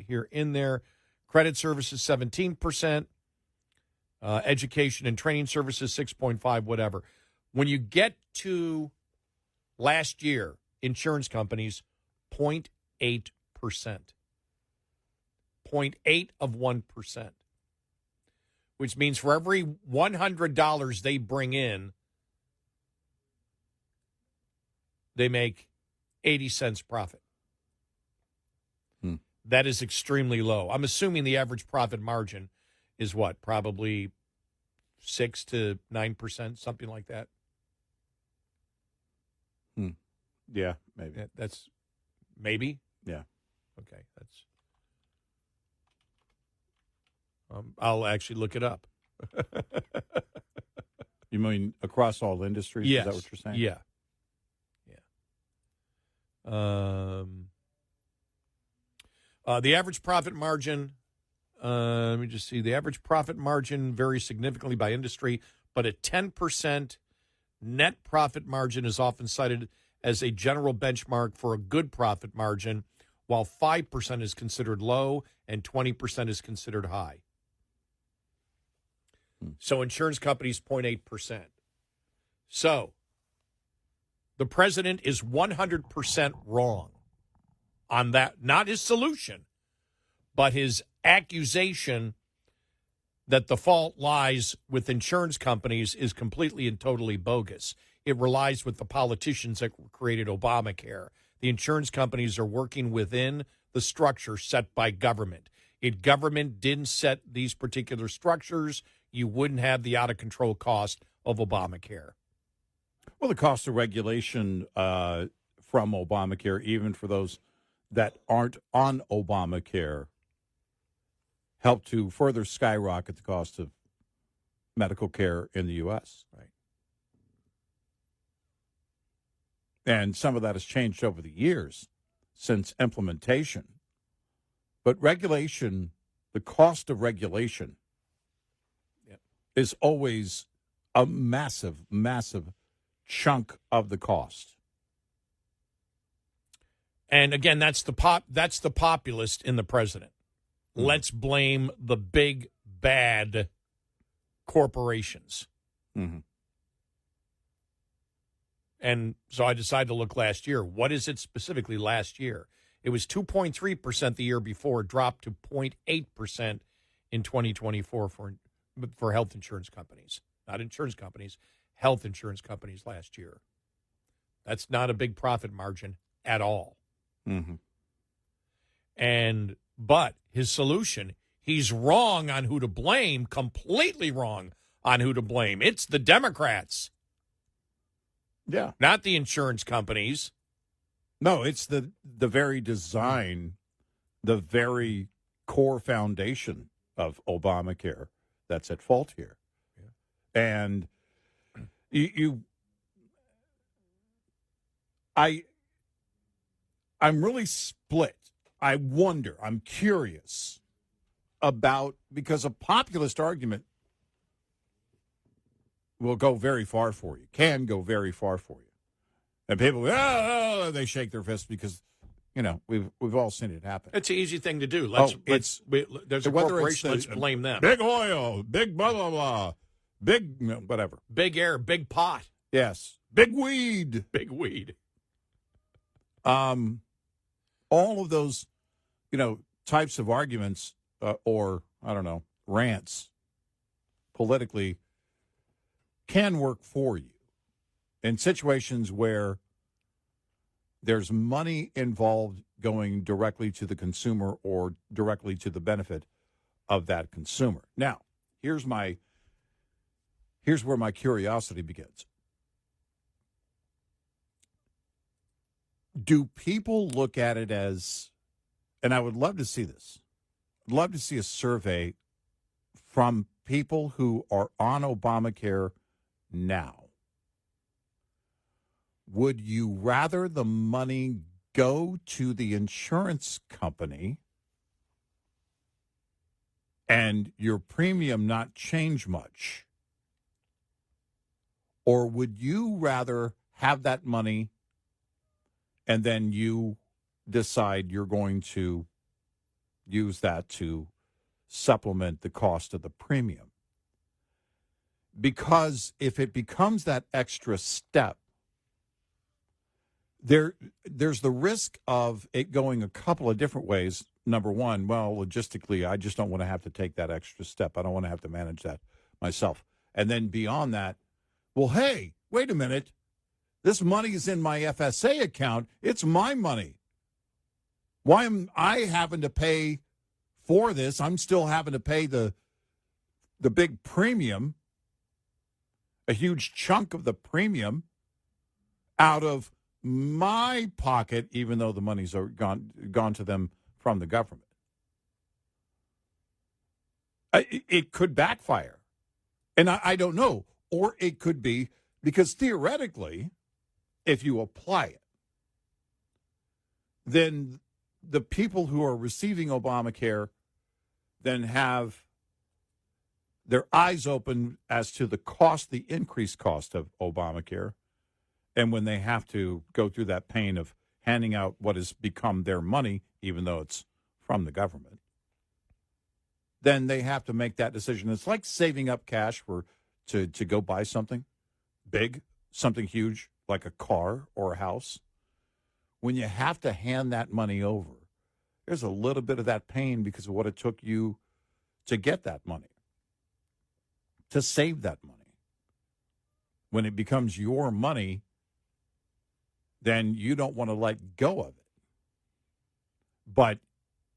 here in there. Credit services, 17%. Education and training services, 6.5%, whatever. When you get to last year, insurance companies, 0.8%. 0.8 of 1%. Which means for every $100 they bring in, they make 80 cents profit. That is extremely low. I'm assuming the average profit margin is what? Probably 6 to 9%, something like that. Yeah, maybe. That's maybe? Yeah. Okay, that's I'll actually look it up. You mean across all industries? Yes. Is that what you're saying? Yeah. The average profit margin, let me just see. The average profit margin varies significantly by industry, but a 10% net profit margin is often cited as a general benchmark for a good profit margin, while 5% is considered low and 20% is considered high. So insurance companies, 0.8%. So the president is 100% wrong on that. Not his solution, but his accusation that the fault lies with insurance companies is completely and totally bogus. It relies with the politicians that created Obamacare. The insurance companies are working within the structure set by government. If government didn't set these particular structures, you wouldn't have the out-of-control cost of Obamacare. Well, the cost of regulation from Obamacare, even for those that aren't on Obamacare, helped to further skyrocket the cost of medical care in the U.S. Right. And some of that has changed over the years since implementation. But regulation, the cost of regulation, is always a massive, massive chunk of the cost. And again, that's the populist in the president. Let's blame the big bad corporations. Mm-hmm. And so I decided to look last year. What is it specifically last year? It was 2.3% the year before, dropped to 0.8% in 2024 for health insurance companies. Not insurance companies, health insurance companies last year. That's not a big profit margin at all. Mm-hmm. But his solution, he's wrong on who to blame, completely wrong on who to blame. It's the Democrats. Yeah. Not the insurance companies. No, it's the very design, the very core foundation of Obamacare that's at fault here. Yeah. And I'm really split. I wonder, I'm curious about, because a populist argument will go very far for you, can go very far for you. And people, they shake their fists because, we've all seen it happen. It's an easy thing to do. There's a corporation, let's blame them. Big oil, big blah, blah, blah, big whatever. Big air, big pot. Yes. Big weed. Big weed. All of those, types of arguments or, rants politically can work for you in situations where there's money involved going directly to the consumer or directly to the benefit of that consumer. Now, here's where my curiosity begins. Do people look at it as, and I would love to see this, I'd love to see a survey from people who are on Obamacare now. Would you rather the money go to the insurance company and your premium not change much? Or would you rather have that money and then you decide you're going to use that to supplement the cost of the premium? Because if it becomes that extra step, there's the risk of it going a couple of different ways. Number one, well, logistically, I just don't want to have to take that extra step. I don't want to have to manage that myself. And then beyond that, well, hey, wait a minute. This money is in my FSA account. It's my money. Why am I having to pay for this? I'm still having to pay the big premium, a huge chunk of the premium out of my pocket, even though the money's gone to them from the government. It could backfire. And I don't know. Or it could be because theoretically, if you apply it, then the people who are receiving Obamacare then have their eyes open as to the cost, the increased cost of Obamacare. And when they have to go through that pain of handing out what has become their money, even though it's from the government, then they have to make that decision. It's like saving up cash to go buy something big, something huge, like a car or a house. When you have to hand that money over, there's a little bit of that pain because of what it took you to get that money, to save that money. When it becomes your money, then you don't want to let go of it. But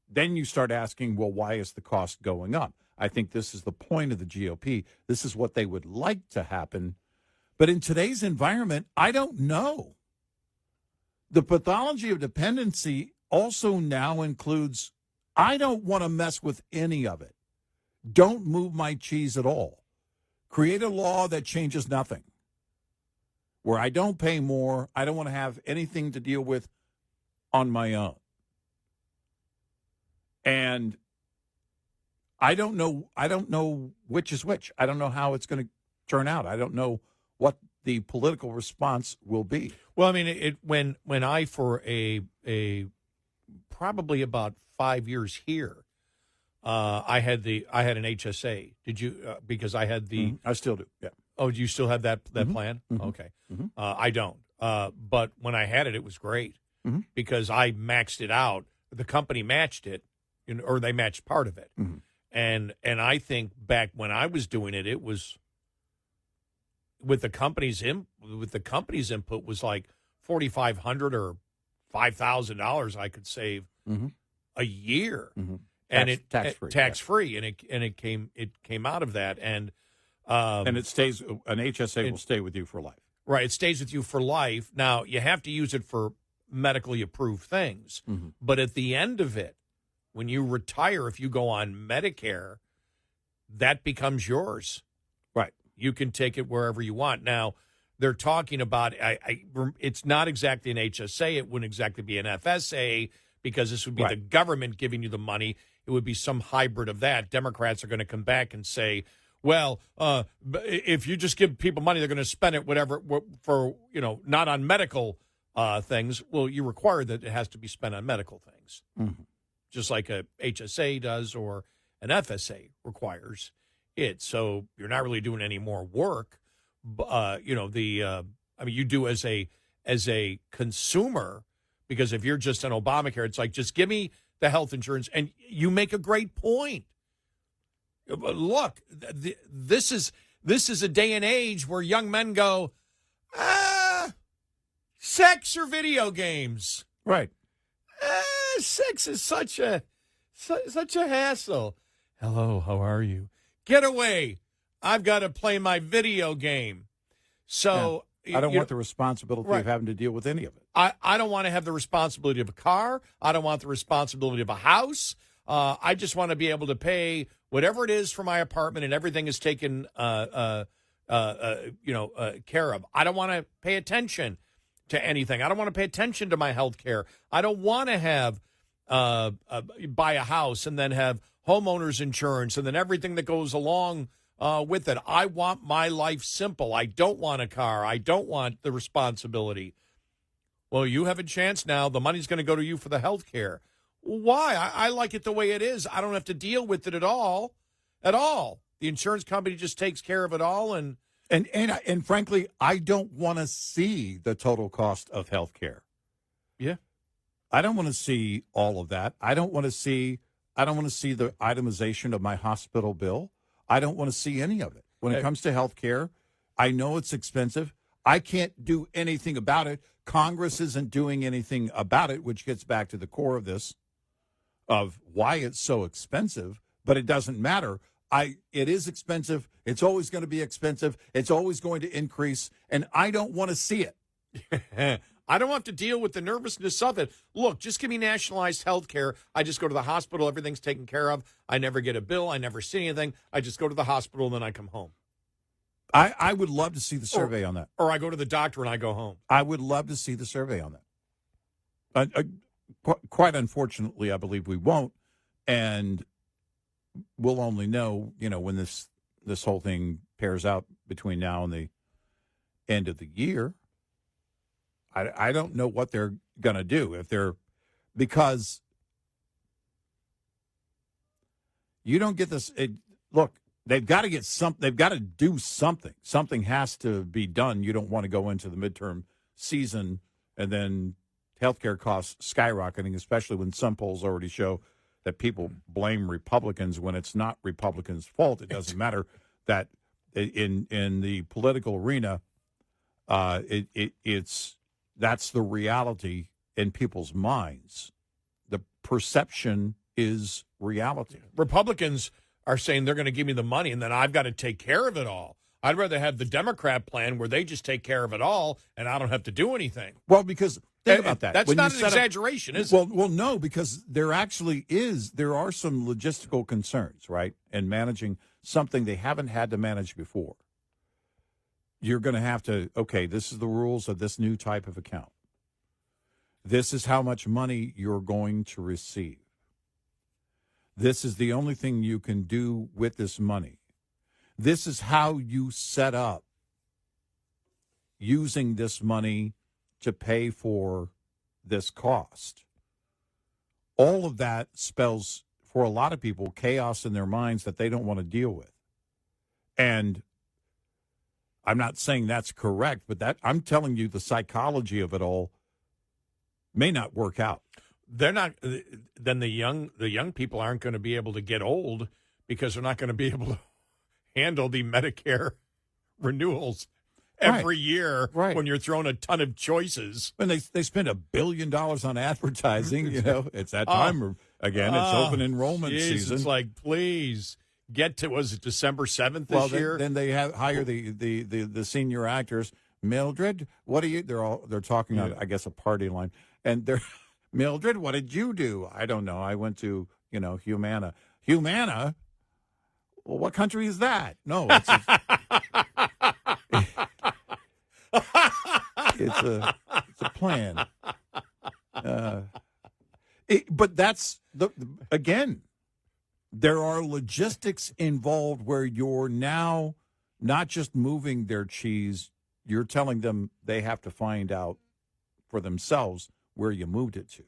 then you start asking, well, why is the cost going up? I think this is the point of the GOP. This is what they would like to happen. But in today's environment, I don't know. The pathology of dependency also now includes, I don't want to mess with any of it. Don't move my cheese at all. Create a law that changes nothing, where I don't pay more. I don't want to have anything to deal with on my own. And I don't know which is which. I don't know how it's going to turn out. I don't know what the political response will be. Well, I mean, when I for a probably about 5 years here, I had an HSA. Did you? Because I had the. I still do. Yeah. Oh, do you still have that plan? Okay. I don't. But when I had it, it was great because I maxed it out. The company matched it, or they matched part of it. And I think back when I was doing it, it was with the company's input was like $4,500 or $5,000 I could save a year, and tax free, and it came out of that, and it stays. An HSA will stay with you for life. Right, it stays with you for life. Now you have to use it for medically approved things, but at the end of it, when you retire, if you go on Medicare, that becomes yours. Right. You can take it wherever you want. Now, they're talking about, it's not exactly an HSA. It wouldn't exactly be an FSA because this would be the government giving you the money. It would be some hybrid of that. Democrats are going to come back and say, well, if you just give people money, they're going to spend it whatever for, not on medical things. Well, you require that it has to be spent on medical things. Just like a HSA does or an FSA requires it. So you're not really doing any more work. You do as a consumer, because if you're just on Obamacare, it's like, just give me the health insurance. And you make a great point. Look, this is a day and age where young men go, sex or video games. Right. Sex is such a hassle. Hello, how are you? Get away. I've got to play my video game. So I don't want the responsibility of having to deal with any of it. I don't want to have the responsibility of a car. I don't want the responsibility of a house. I just want to be able to pay whatever it is for my apartment, and everything is taken care of. I don't want to pay attention to anything. I don't want to pay attention to my health care. I don't want to have buy a house and then have homeowners insurance and then everything that goes along with it. I want my life simple. I don't want a car. I don't want the responsibility. Well, you have a chance now. The money's going to go to you for the health care. Why? I like it the way it is. I don't have to deal with it at all. The insurance company just takes care of it all. And frankly, I don't want to see the total cost of health care. Yeah. I don't want to see all of that. I don't want to see the itemization of my hospital bill. I don't want to see any of it. When it comes to health care, I know it's expensive. I can't do anything about it. Congress isn't doing anything about it, which gets back to the core of this, of why it's so expensive, but it doesn't matter. It is expensive. It's always going to be expensive. It's always going to increase, and I don't want to see it. I don't have to deal with the nervousness of it. Look, just give me nationalized health care. I just go to the hospital. Everything's taken care of. I never get a bill. I never see anything. I just go to the hospital, and then I come home. I would love to see the survey on that. Or I go to the doctor and I go home. I would love to see the survey on that. Quite unfortunately, I believe we won't, and we'll only know, when this whole thing pairs out between now and the end of the year. I don't know what they're going to do because you don't get this. Look, they've got to get something. They've got to do something. Something has to be done. You don't want to go into the midterm season and then healthcare costs skyrocketing, especially when some polls already show that people blame Republicans when it's not Republicans' fault. It doesn't matter that in the political arena, that's the reality in people's minds. The perception is reality. Republicans are saying they're going to give me the money and then I've got to take care of it all. I'd rather have the Democrat plan where they just take care of it all and I don't have to do anything. Well, because think about that. That's not an exaggeration, is it? Well, no, because there are some logistical concerns, right? And managing something they haven't had to manage before. You're going to have to, okay, this is the rules of this new type of account. This is how much money you're going to receive. This is the only thing you can do with this money. This is how you set up using this money to pay for this cost. All of that spells, for a lot of people, chaos in their minds that they don't want to deal with. And I'm not saying that's correct, but I'm telling you the psychology of it all may not work out. They're not. Then the young people aren't going to be able to get old because they're not going to be able to handle the Medicare renewals every year when you're throwing a ton of choices. When they spend $1 billion on advertising, it's that time again. It's open enrollment season. It's like, please get to, was it December 7th this year? Then they hire the senior actors. Mildred, what do you? They're talking on, I guess, a party line, and they're Mildred. What did you do? I don't know. I went to Humana. Humana. Well, what country is that? No, it's a plan. But that's again. There are logistics involved where you're now not just moving their cheese, you're telling them they have to find out for themselves where you moved it to.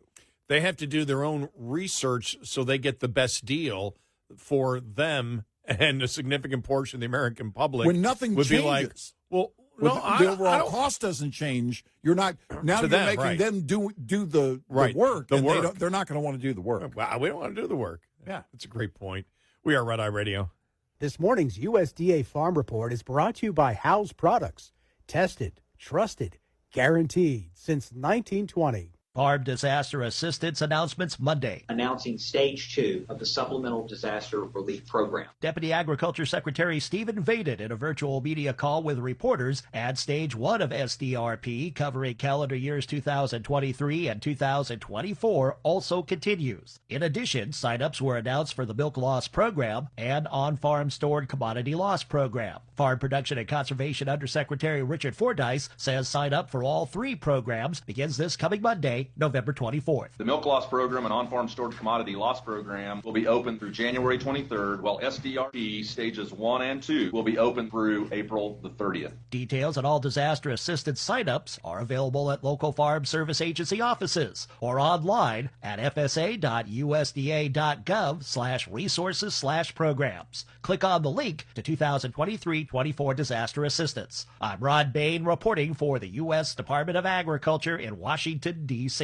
They have to do their own research so they get the best deal for them and a significant portion of the American public. When nothing would changes. Be like, well, the overall cost doesn't change. You're not now. You're making them do the work. They're not going to want to do the work. Well, we don't want to do the work. Yeah, that's a great point. We are Red Eye Radio. This morning's USDA Farm Report is brought to you by House Products. Tested, trusted, guaranteed since 1920. Farm disaster assistance announcements Monday. Announcing Stage 2 of the Supplemental Disaster Relief Program. Deputy Agriculture Secretary Stephen Vaden in a virtual media call with reporters at Stage 1 of SDRP, covering calendar years 2023 and 2024, also continues. In addition, sign-ups were announced for the Milk Loss Program and On-Farm Stored Commodity Loss Program. Farm Production and Conservation Undersecretary Richard Fordyce says sign-up for all three programs begins this coming Monday, November 24th. The Milk Loss Program and On-Farm Stored Commodity Loss Program will be open through January 23rd, while SDRP Stages 1 and 2 will be open through April the 30th. Details on all disaster assistance sign-ups are available at local Farm Service Agency offices or online at fsa.usda.gov/resources/programs. Click on the link to 2023-24 disaster assistance. I'm Rod Bain reporting for the U.S. Department of Agriculture in Washington, D.C.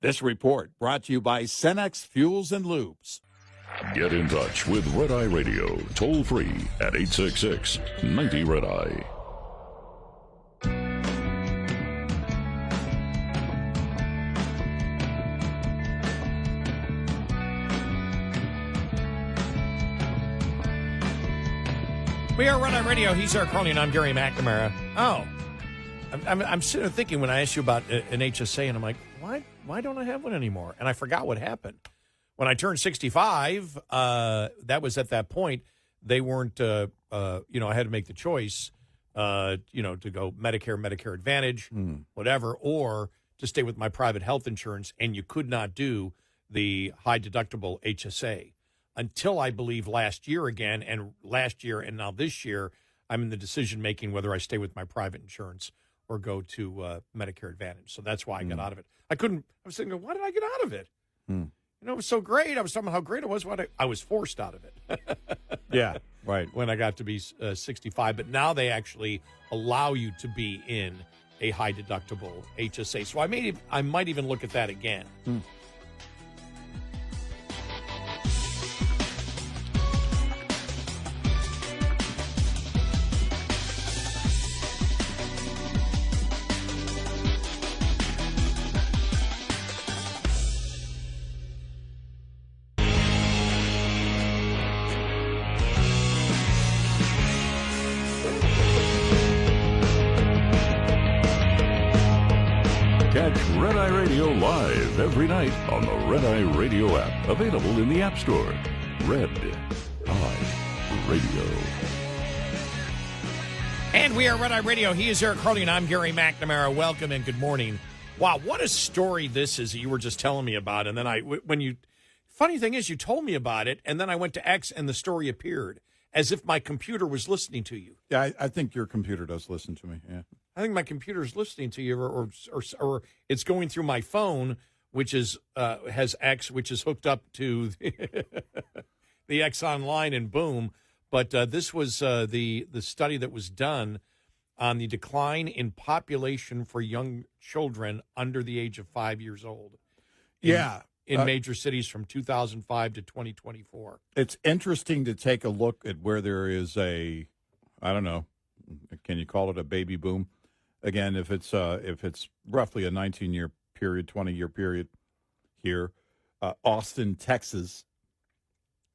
This report brought to you by Cenex Fuels and Lubes. Get in touch with Red Eye Radio, toll free at 866-90-RED-EYE. We are Red Eye Radio. He's our Carly, and I'm Gary McNamara. Oh, I'm sitting there thinking when I asked you about an HSA, and I'm like, why don't I have one anymore? And I forgot what happened. When I turned 65, that was at that point, they weren't, I had to make the choice, to go Medicare Advantage, whatever, or to stay with my private health insurance, and you could not do the high deductible HSA until I believe last year and now this year, I'm in the decision making whether I stay with my private insurance or go to Medicare Advantage. So that's why I got out of it. I was thinking, why did I get out of it? It was so great. I was talking about how great it was. I was forced out of it. Yeah, right. When I got to be 65. But now they actually allow you to be in a high deductible HSA. So I might even look at that again. Catch Red Eye Radio live every night on the Red Eye Radio app. Available in the App Store. Red Eye Radio. And we are Red Eye Radio. He is Eric Harley, and I'm Gary McNamara. Welcome and good morning. Wow, what a story this is that you were just telling me about. And then funny thing is, you told me about it, and then I went to X, and the story appeared as if my computer was listening to you. Yeah, I think your computer does listen to me, yeah. I think my computer is listening to you, or it's going through my phone, which has X, which is hooked up to the X Online, and boom. But this was the study that was done on the decline in population for young children under the age of 5 years old. In major cities from 2005 to 2024. It's interesting to take a look at where there is I don't know, can you call it a baby boom? Again, if it's roughly a 19-year period, 20-year period here, Austin, Texas,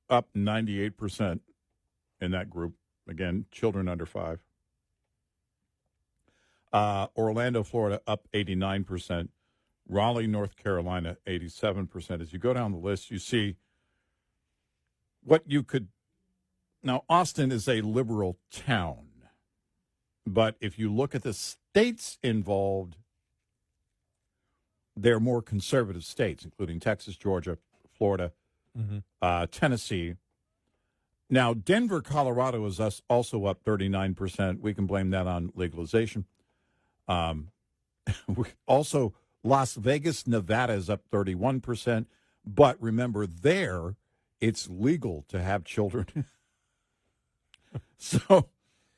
up 98% in that group. Again, children under 5. Orlando, Florida, up 89%. Raleigh, North Carolina, 87%. As you go down the list, you see what you could. Now, Austin is a liberal town, but if you look at the states involved, they're more conservative states, including Texas, Georgia, Florida, Tennessee. Now, Denver, Colorado is also up 39%. We can blame that on legalization. Also, Las Vegas, Nevada is up 31%. But remember, there, it's legal to have children. So,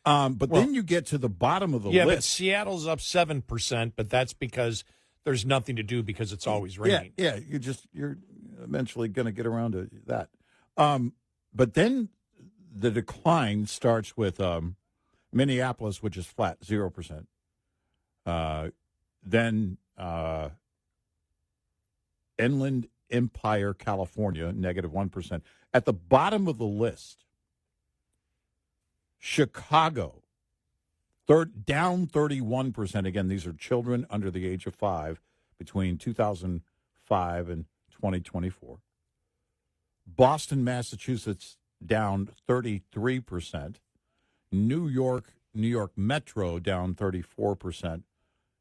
then you get to the bottom of the list. Yeah, but Seattle's up 7%, but that's because there's nothing to do because it's always raining. Yeah, you're eventually going to get around to that. But then the decline starts with Minneapolis, which is flat, 0%. Then Inland Empire, California, negative 1%. At the bottom of the list, Chicago, down 31%. Again, these are children under the age of 5 between 2005 and 2024. Boston, Massachusetts, down 33%. New York Metro, down 34%.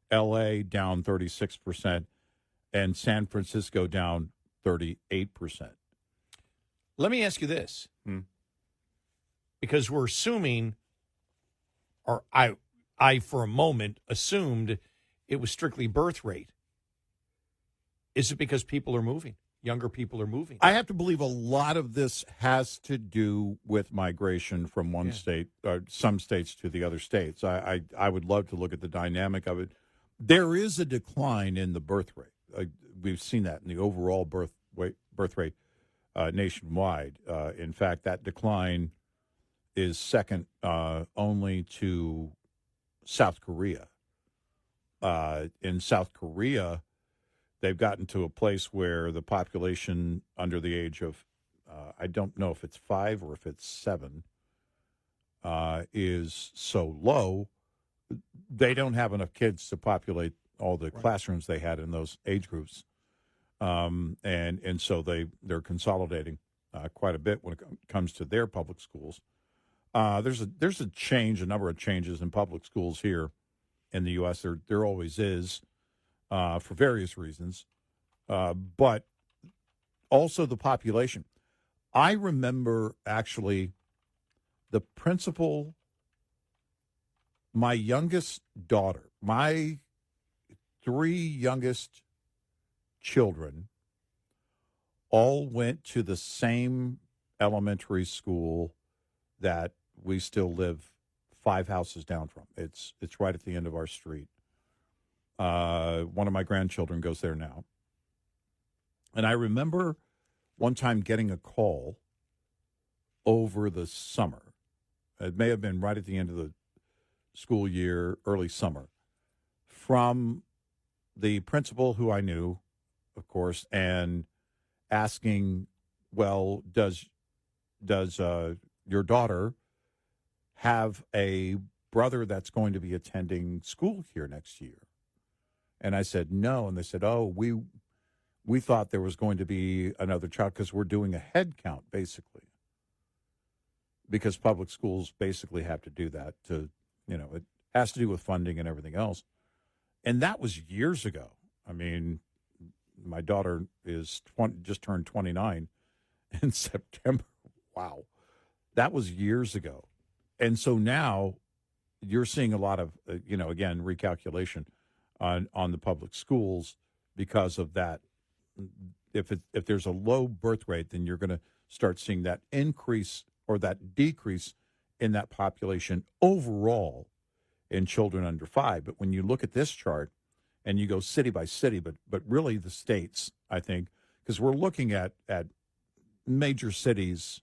L.A., down 36%. And San Francisco, down 38%. Let me ask you this. Because we're assuming, or I for a moment assumed it was strictly birth rate. Is it because people are moving? Younger people are moving? I have to believe a lot of this has to do with migration from one state, or some states to the other states. I would love to look at the dynamic of it. There is a decline in the birth rate. We've seen that in the overall birth rate nationwide. In fact, that decline is second only to South Korea. In South Korea, they've gotten to a place where the population under the age of, I don't know if it's 5 or if it's 7, is so low they don't have enough kids to populate all the classrooms they had in those age groups. And so they're consolidating quite a bit when it comes to their public schools. There's a number of changes in public schools here in the U.S. There always is for various reasons, but also the population. I remember actually the principal, my youngest daughter, my 3 youngest children all went to the same elementary school that we still live 5 houses down from. It's right at the end of our street. One of my grandchildren goes there now. And I remember one time getting a call over the summer. It may have been right at the end of the school year, early summer, from the principal who I knew, of course, and asking, well, does your daughter have a brother that's going to be attending school here next year? And I said, no. And they said, oh, we thought there was going to be another child because we're doing a head count, basically. Because public schools basically have to do that to, it has to do with funding and everything else. And that was years ago. I mean, my daughter is just turned 29 in September. Wow. That was years ago. And so now you're seeing a lot of, again, recalculation on the public schools because of that. If there's a low birth rate, then you're going to start seeing that increase or that decrease in that population overall in children under 5. But when you look at this chart and you go city by city, but really the states, I think, because we're looking at major cities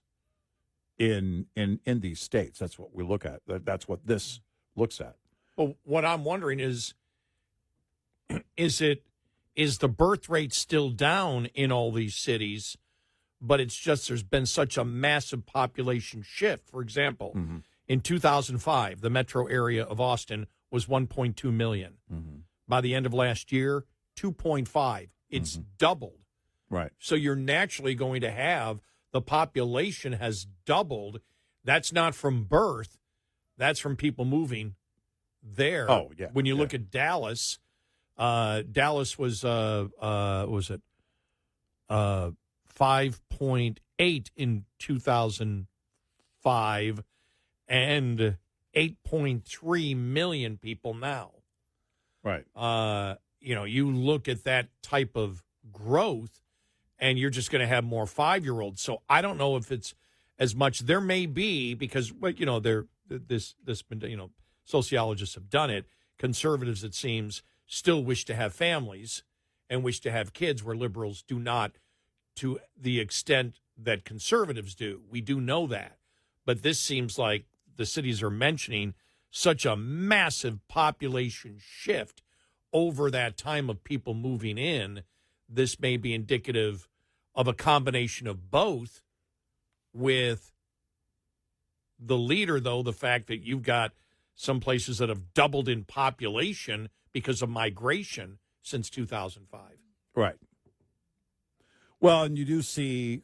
in these states. That's what we look at. That's what this looks at. Well, what I'm wondering is the birth rate still down in all these cities, but it's just there's been such a massive population shift. For example, in 2005, the metro area of Austin was 1.2 million. By the end of last year, 2.5. It's doubled. Right. So you're naturally going to have the population has doubled. That's not from birth. That's from people moving there. Oh, yeah. When you look at Dallas, Dallas was 5.8 in 2005 and 8.3 million people now. Right. You look at that type of growth and you're just going to have more 5-year-olds. So I don't know if it's as much. There may be, because sociologists have done it. Conservatives, it seems, still wish to have families and wish to have kids, where liberals do not to the extent that conservatives do. We do know that. But this seems like the cities are mentioning such a massive population shift over that time of people moving in. This may be indicative of a combination of both, with the leader, though, the fact that you've got some places that have doubled in population because of migration since 2005. Right. Well, and you do see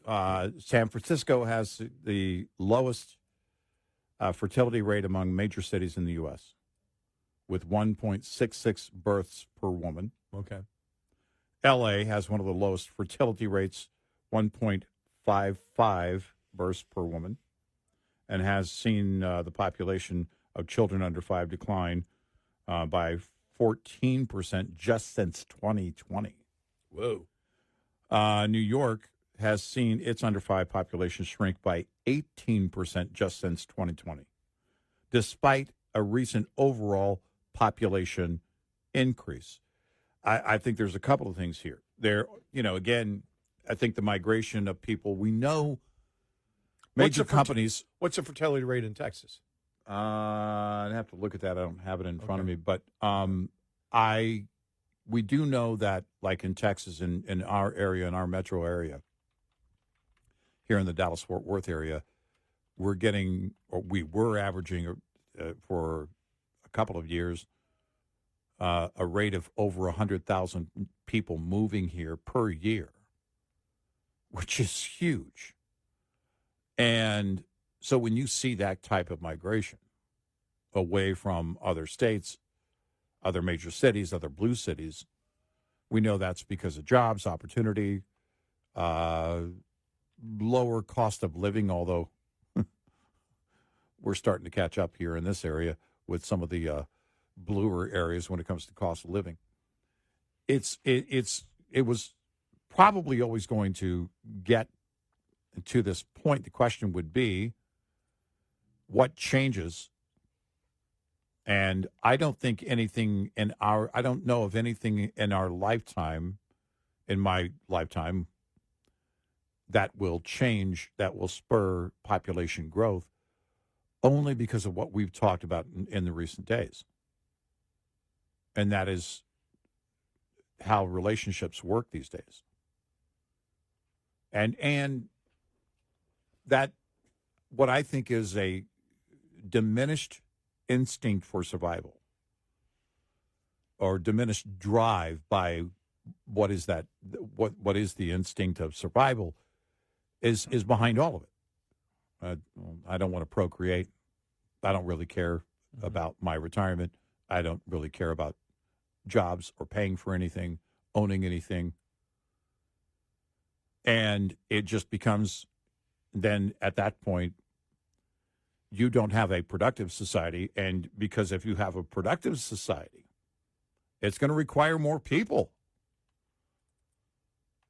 San Francisco has the lowest fertility rate among major cities in the U.S., with 1.66 births per woman. Okay. L.A. has one of the lowest fertility rates, 1.55 births per woman, and has seen the population of children under 5 decline by 14% just since 2020. Whoa. New York has seen its under 5 population shrink by 18% just since 2020, despite a recent overall population increase. I think there's a couple of things here. Again, I think the migration of people, we know major companies. What's the fertility rate in Texas? I'd have to look at that. I don't have it in front of me, but we do know that, like in Texas, in our area, in our metro area, here in the Dallas-Fort Worth area, we were averaging for a couple of years, a rate of over 100,000 people moving here per year, which is huge. And so when you see that type of migration away from other states, other major cities, other blue cities, we know that's because of jobs, opportunity, lower cost of living, although we're starting to catch up here in this area with some of the bluer areas when it comes to cost of living. It was probably always going to get to this point. The question would be, what changes? And I don't think anything I don't know of anything in our lifetime, in my lifetime, that will change, that will spur population growth, only because of what we've talked about in the recent days. And that is how relationships work these days. And that, what I think is a diminished instinct for survival, or diminished drive by what is that, what is the instinct of survival, is behind all of it. I don't want to procreate. I don't really care about my retirement. I don't really care about jobs or paying for anything, owning anything. And it just becomes, then at that point, you don't have a productive society. And because if you have a productive society, it's going to require more people.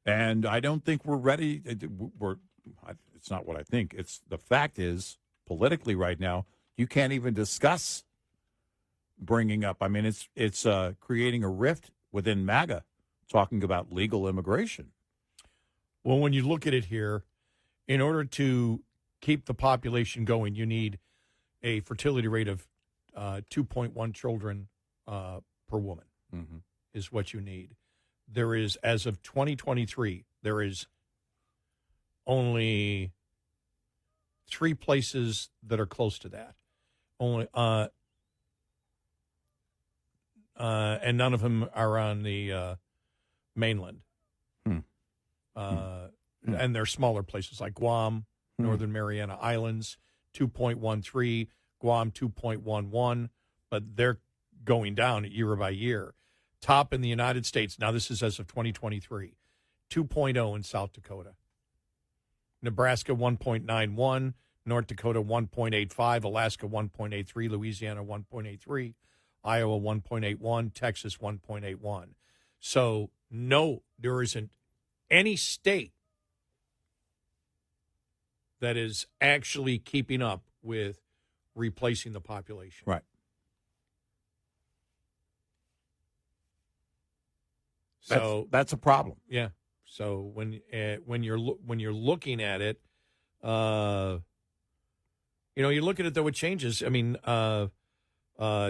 And I don't think we're ready. It's not what I think. It's the fact is, politically right now, you can't even discuss bringing up. I mean, it's creating a rift within MAGA, talking about legal immigration. Well, when you look at it here, in order to keep the population going, you need a fertility rate of 2.1 children per woman, is what you need. There is, as of 2023, there is only 3 places that are close to that. Only, and none of them are on the mainland. And they're smaller places like Guam, Northern Mariana Islands, 2.13, Guam 2.11, but they're going down year by year. Top in the United States, now this is as of 2023, 2.0 in South Dakota. Nebraska 1.91, North Dakota 1.85, Alaska 1.83, Louisiana 1.83, Iowa 1.81, Texas 1.81. So no, there isn't any state that is actually keeping up with replacing the population. Right. So that's a problem. Yeah. So when you're looking at it, you look at it though, it changes. I mean,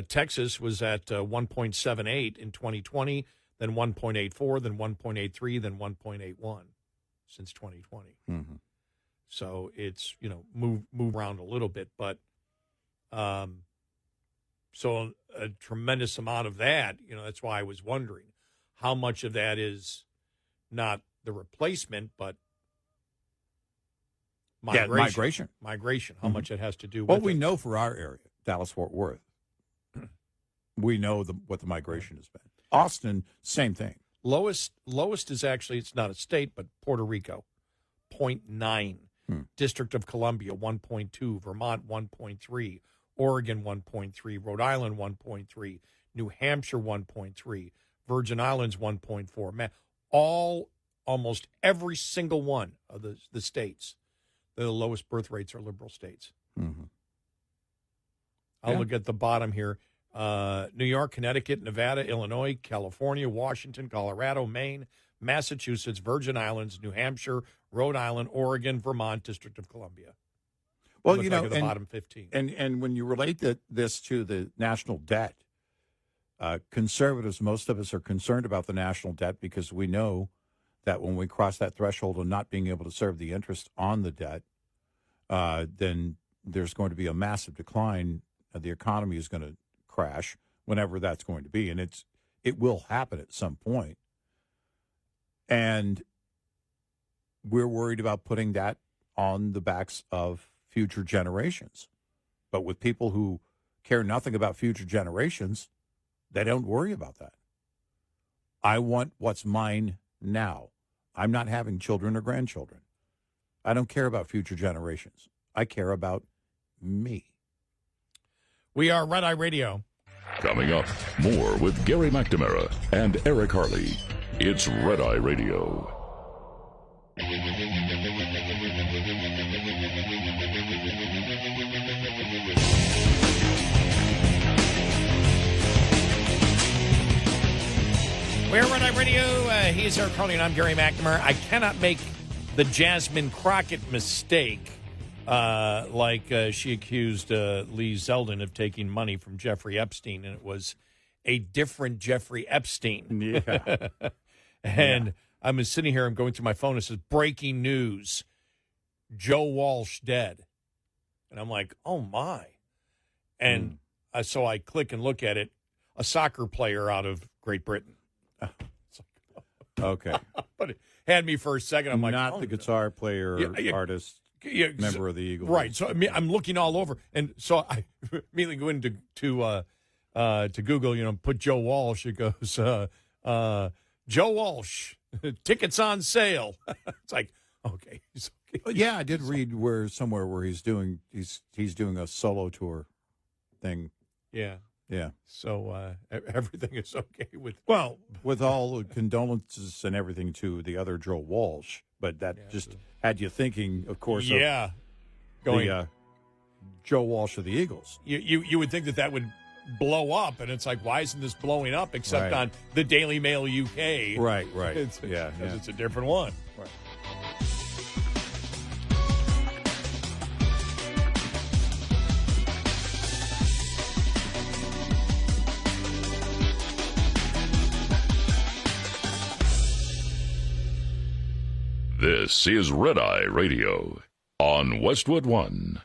Texas was at 1.78 in 2020, then 1.84, then 1.83, then 1.81 since 2020. So it's move around a little bit, but so a tremendous amount of that. That's why I was wondering how much of that is not the replacement, but migration. Migration. How much it has to do with what we know for our area, Dallas-Fort Worth. We know what the migration has been. Austin, same thing. Lowest is actually, it's not a state, but Puerto Rico, 0.9. District of Columbia, 1.2. Vermont, 1.3. Oregon, 1.3. Rhode Island, 1.3. New Hampshire, 1.3. Virgin Islands, 1.4. Almost every single one of the states, the lowest birth rates are liberal states. I'll look at the bottom here. New York, Connecticut, Nevada, Illinois, California, Washington, Colorado, Maine, Massachusetts, Virgin Islands, New Hampshire, Rhode Island, Oregon, Vermont, District of Columbia. Well, the bottom 15. And when you relate this to the national debt, conservatives, most of us are concerned about the national debt because we know that when we cross that threshold of not being able to serve the interest on the debt, then there's going to be a massive decline. The economy is going to crash, whenever that's going to be, and it will happen at some point. And we're worried about putting that on the backs of future generations. But with people who care nothing about future generations, they don't worry about that. I want what's mine now. I'm not having children or grandchildren. I don't care about future generations. I care about me. We are Red Eye Radio. Coming up, more with Gary McNamara and Eric Harley. It's Red Eye Radio. We're Red Eye Radio. He's Eric Harley, and I'm Gary McNamara. I cannot make the Jasmine Crockett mistake, like she accused Lee Zeldin of taking money from Jeffrey Epstein, and it was a different Jeffrey Epstein. Yeah. And I'm sitting here, I'm going through my phone, it says, breaking news, Joe Walsh dead. And I'm like, oh, my. And so I click and look at it, a soccer player out of Great Britain. Okay. But it had me for a second. I'm like, not the guitar player, artist, member of the Eagles. Right. So I'm looking all over. And so I immediately go into to Google, put Joe Walsh. It goes, Joe Walsh, tickets on sale. It's like, okay. Yeah, I did read somewhere where he's doing a solo tour thing. Yeah. Yeah. So everything is okay with with all the condolences and everything to the other Joe Walsh, but that just had you thinking, of course. Yeah. The Joe Walsh of the Eagles. You would think that would blow up, and it's like, why isn't this blowing up except on the Daily Mail UK? Right. It's a different one. Right. This is Red Eye Radio on Westwood One.